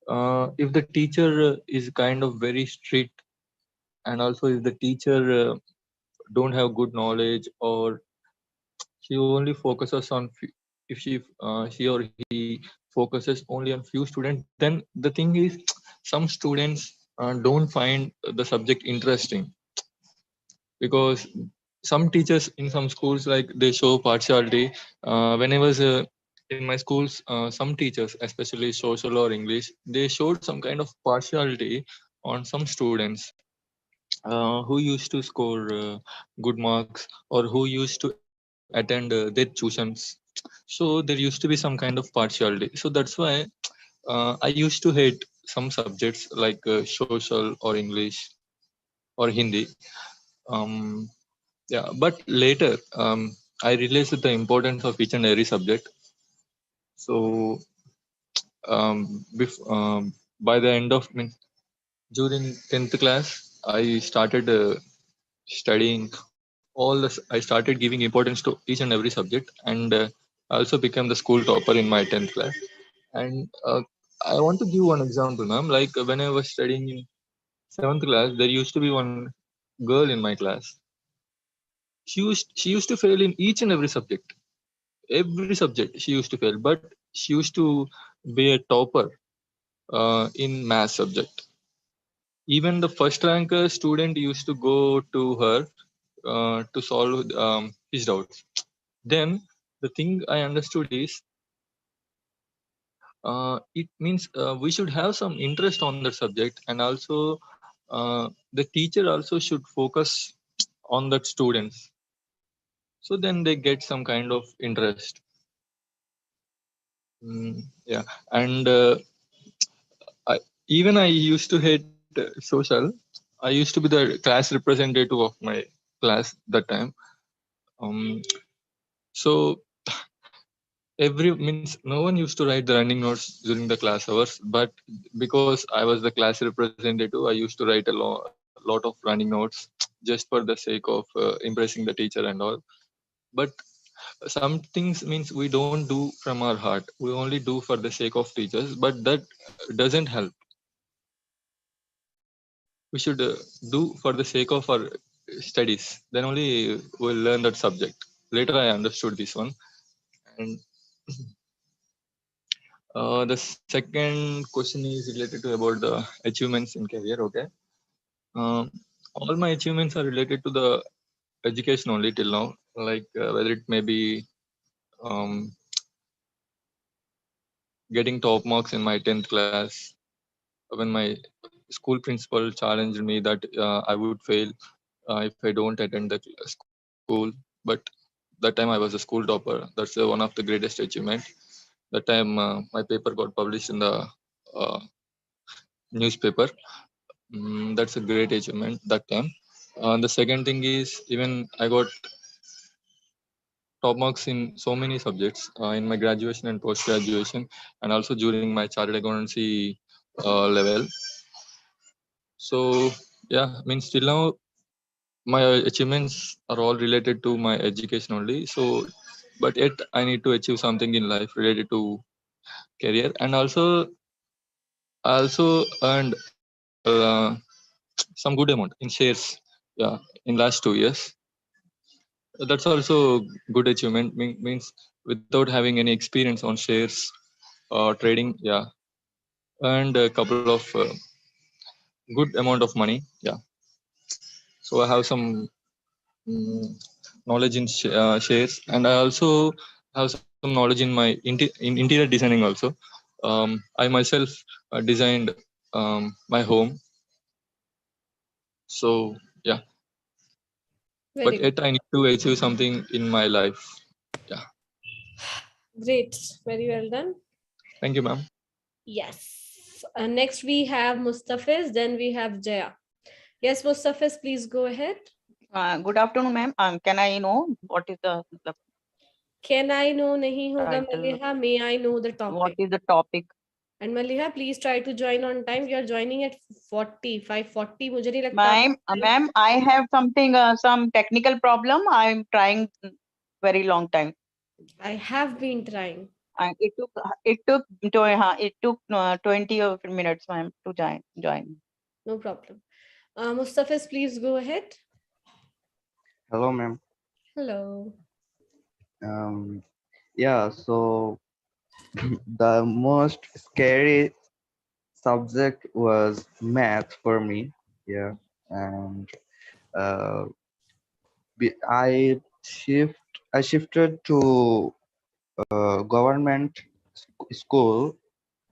If the teacher is kind of very strict, and also if the teacher don't have good knowledge, or she only focuses on if she or he focuses only on few students, then the thing is some students don't find the subject interesting, because some teachers in some schools, like, they show partiality. When I was in my schools, some teachers, especially social or English, they showed some kind of partiality on some students who used to score good marks, or who used to attend their tuitions. So there used to be some kind of partiality. So that's why I used to hate some subjects like social or English or Hindi. Yeah, but later I realized the importance of each and every subject. So by the end of during 10th class, I started studying I started giving importance to each and every subject, and I also became the school topper in my 10th class. And I want to give one example, ma'am. Like, when I was studying in 7th class, there used to be one girl in my class. She used to fail in each and every subject. Every subject she used to fail, but she used to be a topper in math subject. Even the first rank student used to go to her to solve his doubts. Then the thing I understood is, it means we should have some interest on that subject, and also the teacher also should focus on that students, so then they get some kind of interest. Yeah. And I used to hate social. I used to be the class representative of my class that time. So no one used to write the running notes during the class hours, but because I was the class representative, I used to write a lot of running notes just for the sake of impressing the teacher and all. But some things means we don't do from our heart, we only do for the sake of teachers, but that doesn't help. We should do for the sake of our studies, then only we'll learn that subject. Later I understood this one. And the second question is related to about the achievements in career. Okay. All my achievements are related to the education only till now, like whether it may be um, getting top marks in my 10th class, when my school principal challenged me that I would fail if I don't attend the school. But that time I was a school topper. That's one of the greatest achievement. That time my paper got published in the newspaper. That's a great achievement that time. The second thing is, even I got top marks in so many subjects in my graduation and post graduation, and also during my chartered accountancy level. So yeah, I mean, still now my achievements are all related to my education only. So, but yet I need to achieve something in life related to career, and I also earned some good amount in shares. Yeah, in last 2 years. That's also good achievement. Means without having any experience on shares trading. Yeah, earned a couple of good amount of money. Yeah, so I have some knowledge in shares, and I also have some knowledge in my in interior designing also. I myself designed my home. So yeah, Very but good. yet I need to achieve something in my life. Yeah, Great. Very well done. thank you, ma'am. Yes. Next we have Mustafiz, then we have Jaya. Yes, Mustafiz, please go ahead. Good afternoon, ma'am. Can I know what is the Can I know nahi hoga title? Maliha? May I know the topic? What is the topic? And Maliha, please try to join on time. You are joining at 40, 5:40. मुझे नहीं लगता आपको Ma'am, I have something, some technical problem. I'm trying very long time. I have been trying. It took 20 minutes, ma'am, to join. No problem. Mustafiz, please go ahead. Hello, ma'am. Hello. Yeah, so the most scary subject was math for me. Yeah, and uh, I shifted to government school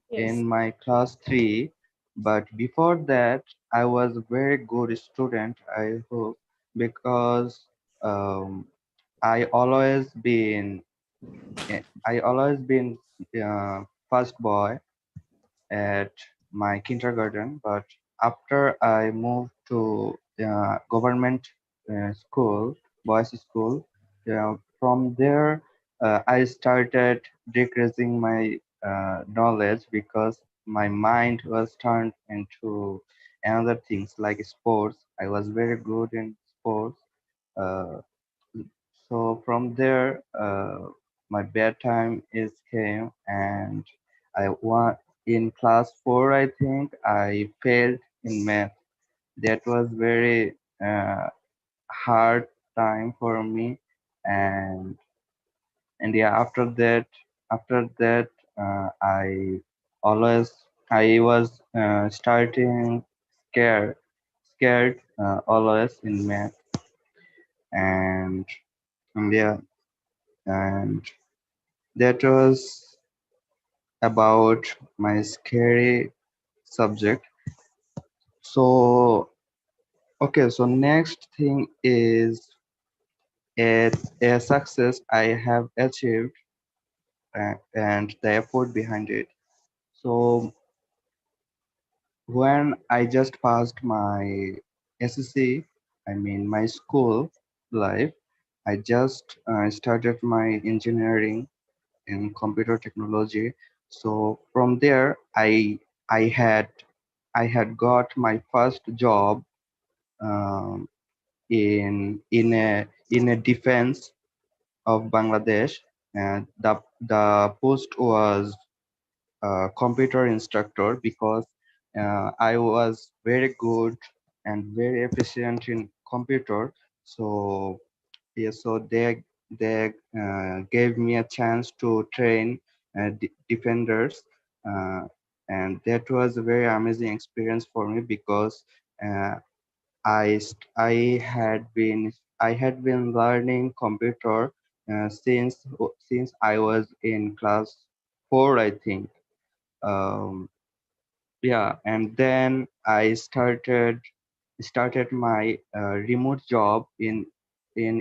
Yes. in my class 3, but before that I was a very good student, I hope, because um, I always been I always been first boy at my kindergarten, but after I moved to government school, boys school, from there I started decreasing my knowledge because my mind was turned into another things like sports. I was very good in sports. Uh, so from there, my bedtime is came, and I want in class 4. I think I failed in math. That was very hard time for me, and yeah, after that, I always I was starting scared always in math, and yeah, and that was about my scary subject. So, okay, so next thing is a success I have achieved and the effort behind it. So, when I just passed my SSC, I mean my school life, I just started my engineering in computer technology. So from there, I had got my first job um, in a defense of Bangladesh, and the post was computer instructor because I was very good and very efficient in computer. So yeah, so they gave me a chance to train defenders, uh, and that was a very amazing experience for me because uh, I had been learning computer since I was in class 4, I think. Um, yeah, and then I started my remote job in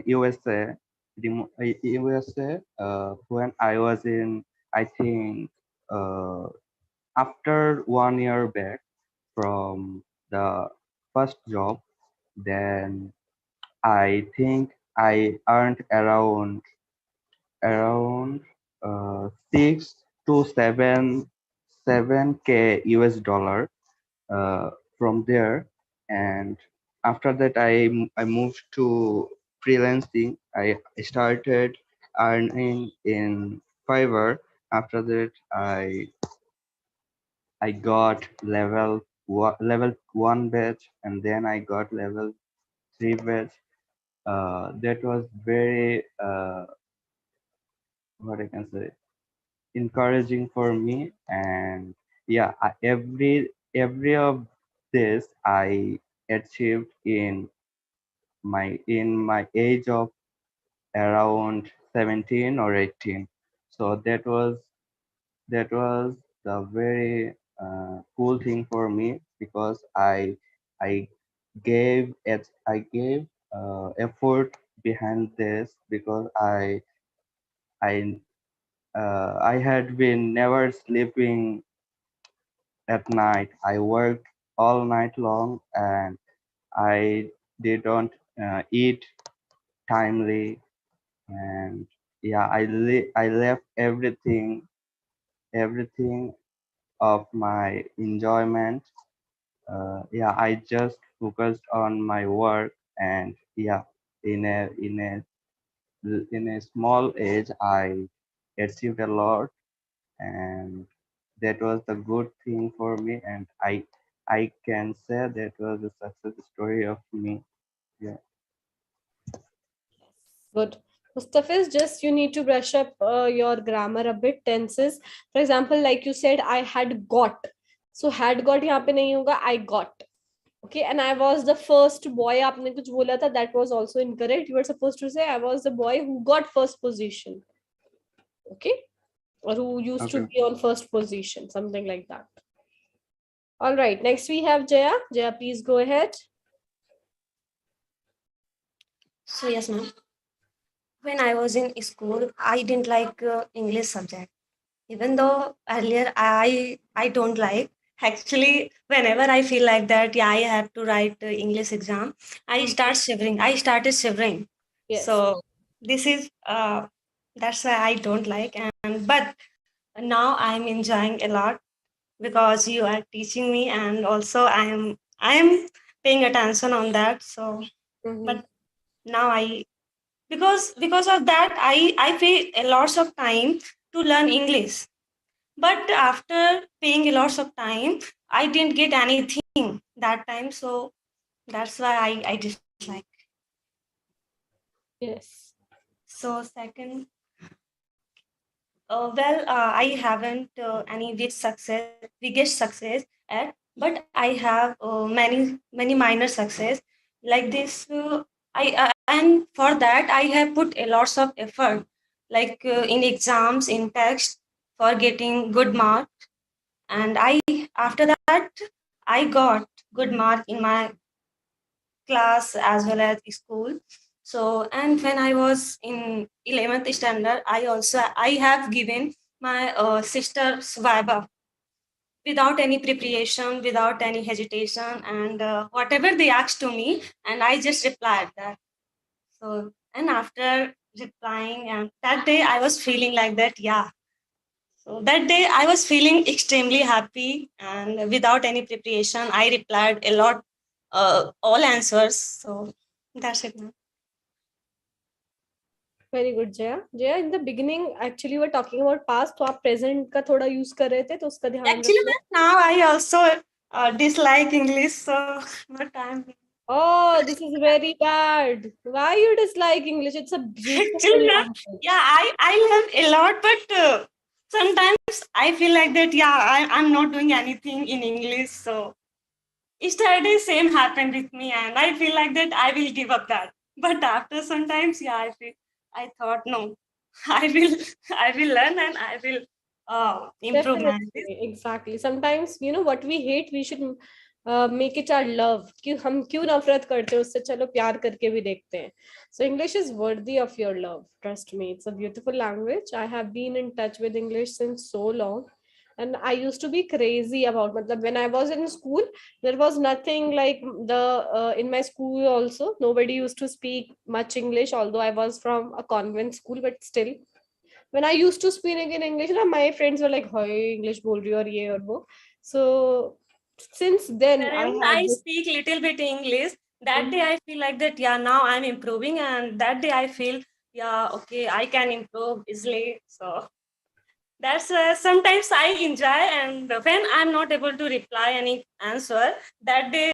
USA, USA when I was in, I think, uh, after 1 year back. from the first job. Then I think I earned around 6 to 7K US dollar from there. And after that I moved to freelancing. I started earning in Fiverr. After that I got level 1 batch, and then I got level 3 batch. That was very what I can say, encouraging for me. And yeah, every of this I achieved in my age of around 17 or 18. So that was the very cool thing for me, because I gave effort behind this, because I I had been never sleeping at night. I worked all night long, and I didn't eat timely. And yeah, I left everything of my enjoyment. Yeah, I just focused on my work. And yeah, in a small age I achieved a lot, and that was the good thing for me. And I can say that was a success story of me. Yeah. Good. Mustafiz, just you need to brush up your grammar a bit, tenses. For example, like you said, I had got. So had got यहाँ पे नहीं होगा, I got. Okay, and I was the first boy. आपने कुछ बोला था, that was also incorrect. You were supposed to say I was the boy who got first position. Okay, or who used to Okay. be on first position, something like that. All right, next we have Jaya. Jaya, please go ahead. So yes, ma'am. When I was in school, I didn't like English subject. Even though earlier I don't like. Actually, whenever I feel like that, yeah, I have to write English exam, I start shivering. I started shivering. Yes. So this is that's why I don't like. And but now I'm enjoying a lot because you are teaching me, and also I am paying attention on that. So, but now because of that I pay a lots of time to learn English, but after paying a lots of time I didn't get anything that time, so that's why I dislike. Yes. So second, I haven't any biggest success at, but I have many minor success like this. And for that I have put a lots of effort, like in exams, in text, for getting good mark. And I after that I got good mark in my class as well as school. So, and when I was in 11th standard, I have given my sister's viva without any preparation, without any hesitation, and whatever they asked to me, and I just replied that. So, and after replying, and that day I was feeling like that, yeah. So that day I was feeling extremely happy, and without any preparation, I replied a lot, all answers. So that's it. Now. Very good, Jaya. Jaya, in the beginning, actually, we're talking about past, तो आप present का थोड़ा use कर रहे थे, तो उसका ध्यान Actually, रखना. now I also dislike English, so but I'm Oh, this is very bad. Why you dislike English? It's a beautiful actually not. language. Yeah, I learn a lot, but sometimes I feel like that. Yeah, I'm not doing anything in English, so yesterday same happened with me, and I feel like that I will give up that. But after sometimes, yeah, I thought no, I will learn, and I will improve my English. Definitely, exactly. Sometimes, you know, what we hate, we should make it our love. क्यों हम क्यों नफरत करते हैं उससे, चलो प्यार करके भी देखते हैं. So English is worthy of your love. Trust me, it's a beautiful language. I have been in touch with English since so long. and I used to be crazy about, matlab, when I was in school, there was nothing like the in my school also nobody used to speak much English, although I was from a convent school, but still when I used to speak in English, my friends were like, "Hey, English bol rahi ho aur ye aur wo." So since then I Whenever have I this. speak little bit English, that day I feel like that, yeah, now I'm improving, and that day I feel, yeah, okay, I can improve easily. So that's sometimes I enjoy, and when I'm not able to reply any answer, that day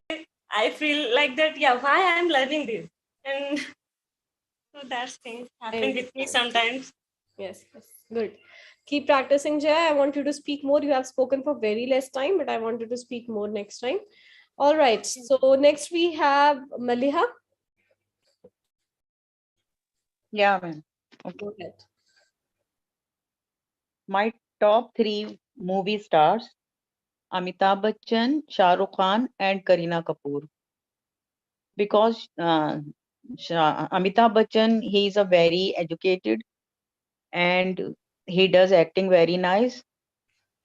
I feel like that, yeah, why I'm learning this, and so that's things happen with me sometimes. Yes, yes, good. Keep practicing, Jay. I want you to speak more. You have spoken for very less time, but I want you to speak more next time. All right. So next we have Maliha. Yeah, ma'am. Okay. Go ahead. My top 3 movie stars: Amitabh Bachchan, Shah Rukh Khan, and Kareena Kapoor. Because Amitabh Bachchan, he is a very educated and he does acting very nice,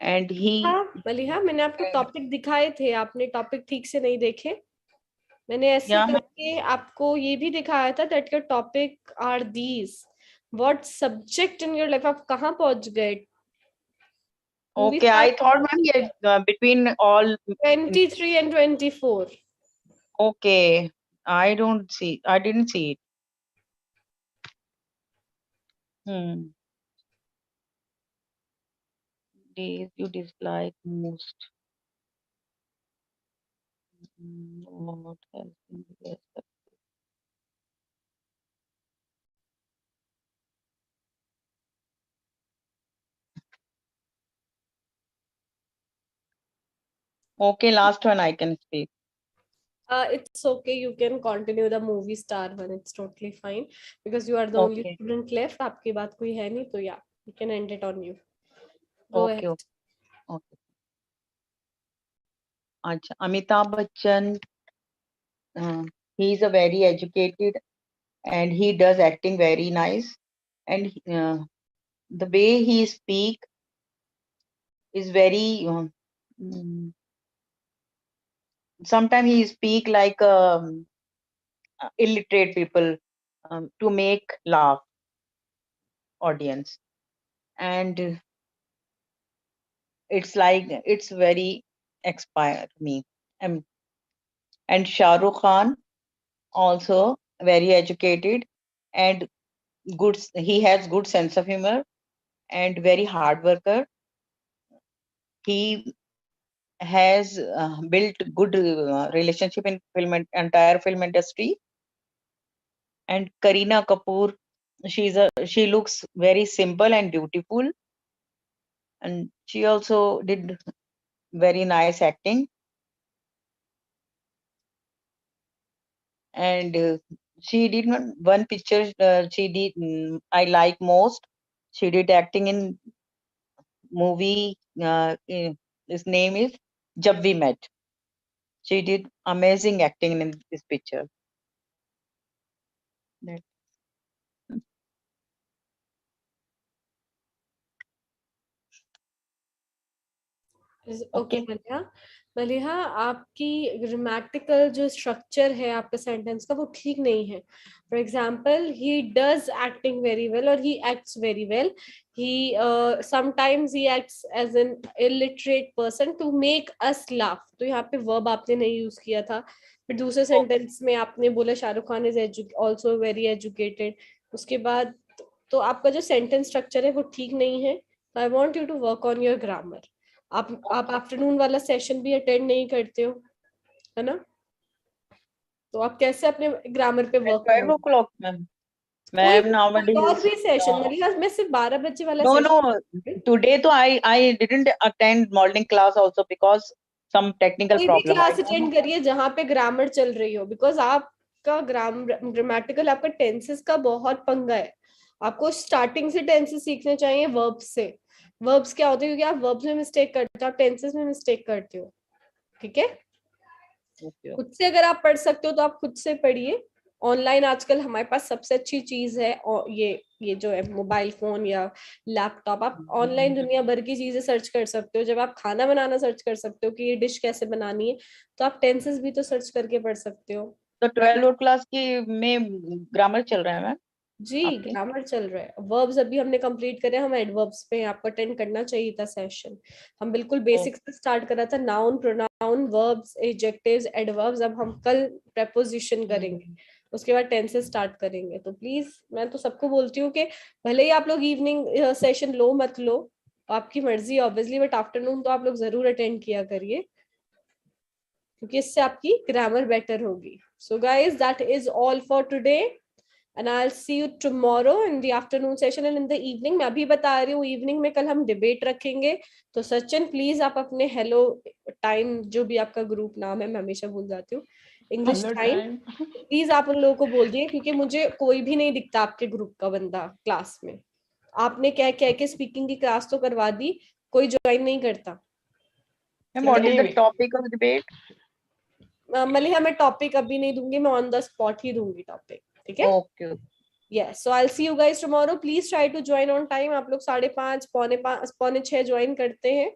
and he हाँ मलिहा, मैंने आपको topic दिखाए थे, आपने topic ठीक से नहीं देखे. मैंने ऐसे Yeah, ma'am. करके आपको ये भी दिखाया था that your topic are these. What subject in your life, आप कहाँ पहुंच गए? Movie Okay, I stars thought, ma'am, yeah, between all 23 and 24. Okay, I didn't see it. Hmm. Days you dislike most. What else? Yes. Okay, last one I can speak. It's okay, you can continue the movie star one, it's totally fine, because you are the only Okay. student left. आपके बाद कोई है नहीं, तो yeah, we can end it on you. Go Okay, ahead. okay. Acha, Amitabh Bachchan, he is a very educated and he does acting very nice, and the way he speak is very sometimes he speak like illiterate people to make laugh audience, and it's like it's very inspired me. Um, and Shah Rukh Khan also very educated and good. He has good sense of humor and very hard worker. He has built good relationship in entire film industry. And Kareena Kapoor, she looks very simple and beautiful, and she also did very nice acting. And she did one picture she did I like most. She did acting in movie. His name is Jab We Met. She did amazing acting in this picture. That- okay Maliha, Maliha आपकी grammatical जो structure है आपका sentence का वो ठीक नहीं है. For example, he does acting very well और he acts very well. He sometimes he acts as an illiterate person to make us laugh. तो यहाँ पे वर्ब आपने नहीं यूज किया था. फिर दूसरे सेंटेंस में आपने बोला Shahrukh Khan is also very educated. उसके बाद तो आपका जो सेंटेंस स्ट्रक्चर है वो ठीक नहीं है. I want you to work on your grammar. आप आफ्टरनून वाला सेशन भी अटेंड नहीं करते हो, है ना? तो आप कैसे अपने ग्रामर पे वर्क 12 करोगे? o'clock, ma'am. कोई Ma'am, और nowadays. भी सेशन, मतलब मैं सिर्फ 12 बजे वाला No, session. no. Today, though, I didn't attend morning class also because some technical कोई भी problem. I class don't know. Attend करिए जहाँ पे ग्रामर चल रही हो, बिकॉज आपका ग्रामेटिकल आपका टेंसेस का बहुत पंगा है. आपको स्टार्टिंग से टेंसेस सीखने चाहिए वर्ब्स से. वर्ब्स क्या होते हैं, क्योंकि आप वर्ब्स में मिस्टेक करते हो, आप टेंसेस में मिस्टेक करते हो. ठीक है, Okay. खुद से अगर आप पढ़ सकते हो तो आप खुद से पढ़िए. ऑनलाइन आजकल हमारे पास सबसे अच्छी चीज है, और ये जो है मोबाइल फोन या लैपटॉप, आप ऑनलाइन दुनिया भर की चीजें सर्च कर सकते हो। जब आप खाना बनाना सर्च कर सकते हो कि ये डिश कैसे बनानी है, तो आप टेंसेस भी तो सर्च करके पढ़ सकते हो। तो 12 क्लास की में ग्रामर चल रहा है मैम? जी ग्रामर चल रहा है। वर्ब्स अभी हमने कंप्लीट करे, हम एडवर्ब्स पे हैं, आपको अटेंड करना चाहिए था सेशन। हम बिल्कुल बेसिक्स से स्टार्ट करा था, noun, pronoun, verbs, adjectives, adverbs. अब हम कल प्रेपोजिशन करेंगे, उसके बाद टेंसेस स्टार्ट करेंगे। तो प्लीज मैं तो सबको बोलती हूँ कि भले ही आप लोग इवनिंग सेशन लो मत लो, आपकी मर्जी ऑब्वियसली, बट आफ्टरनून तो आप लोग जरूर अटेंड किया करिए, क्योंकि इससे आपकी ग्रामर बेटर होगी। So guys that is all for today, and I'll see you tomorrow in the afternoon session and in the evening। मैं अभी बता रही हूँ इवनिंग में कल हम डिबेट रखेंगे। तो सचिन प्लीज आप अपने हेलो टाइम, जो भी आपका ग्रुप नाम है, मैं हमेशा भूल जाती हूँ, English Hello time, time। Please आप उन लोगों को बोल दिए, क्योंकि मुझे कोई भी नहीं दिखता आपके ग्रुप का बंदा क्लास में। आपने क्या कह के स्पीकिंग की क्लास तो करवा दी, कोई ज्वाइन नहीं करता। What is the topic of debate? Maliha मैं टॉपिक अभी नहीं दूंगी, मैं ऑन द स्पॉट ही दूंगी टॉपिक, ठीक है? Okay. Yes, so I'll see you guys tomorrow. Please try to join on time। आप लोग 5:30 पौने 6 ज्वाइन करते हैं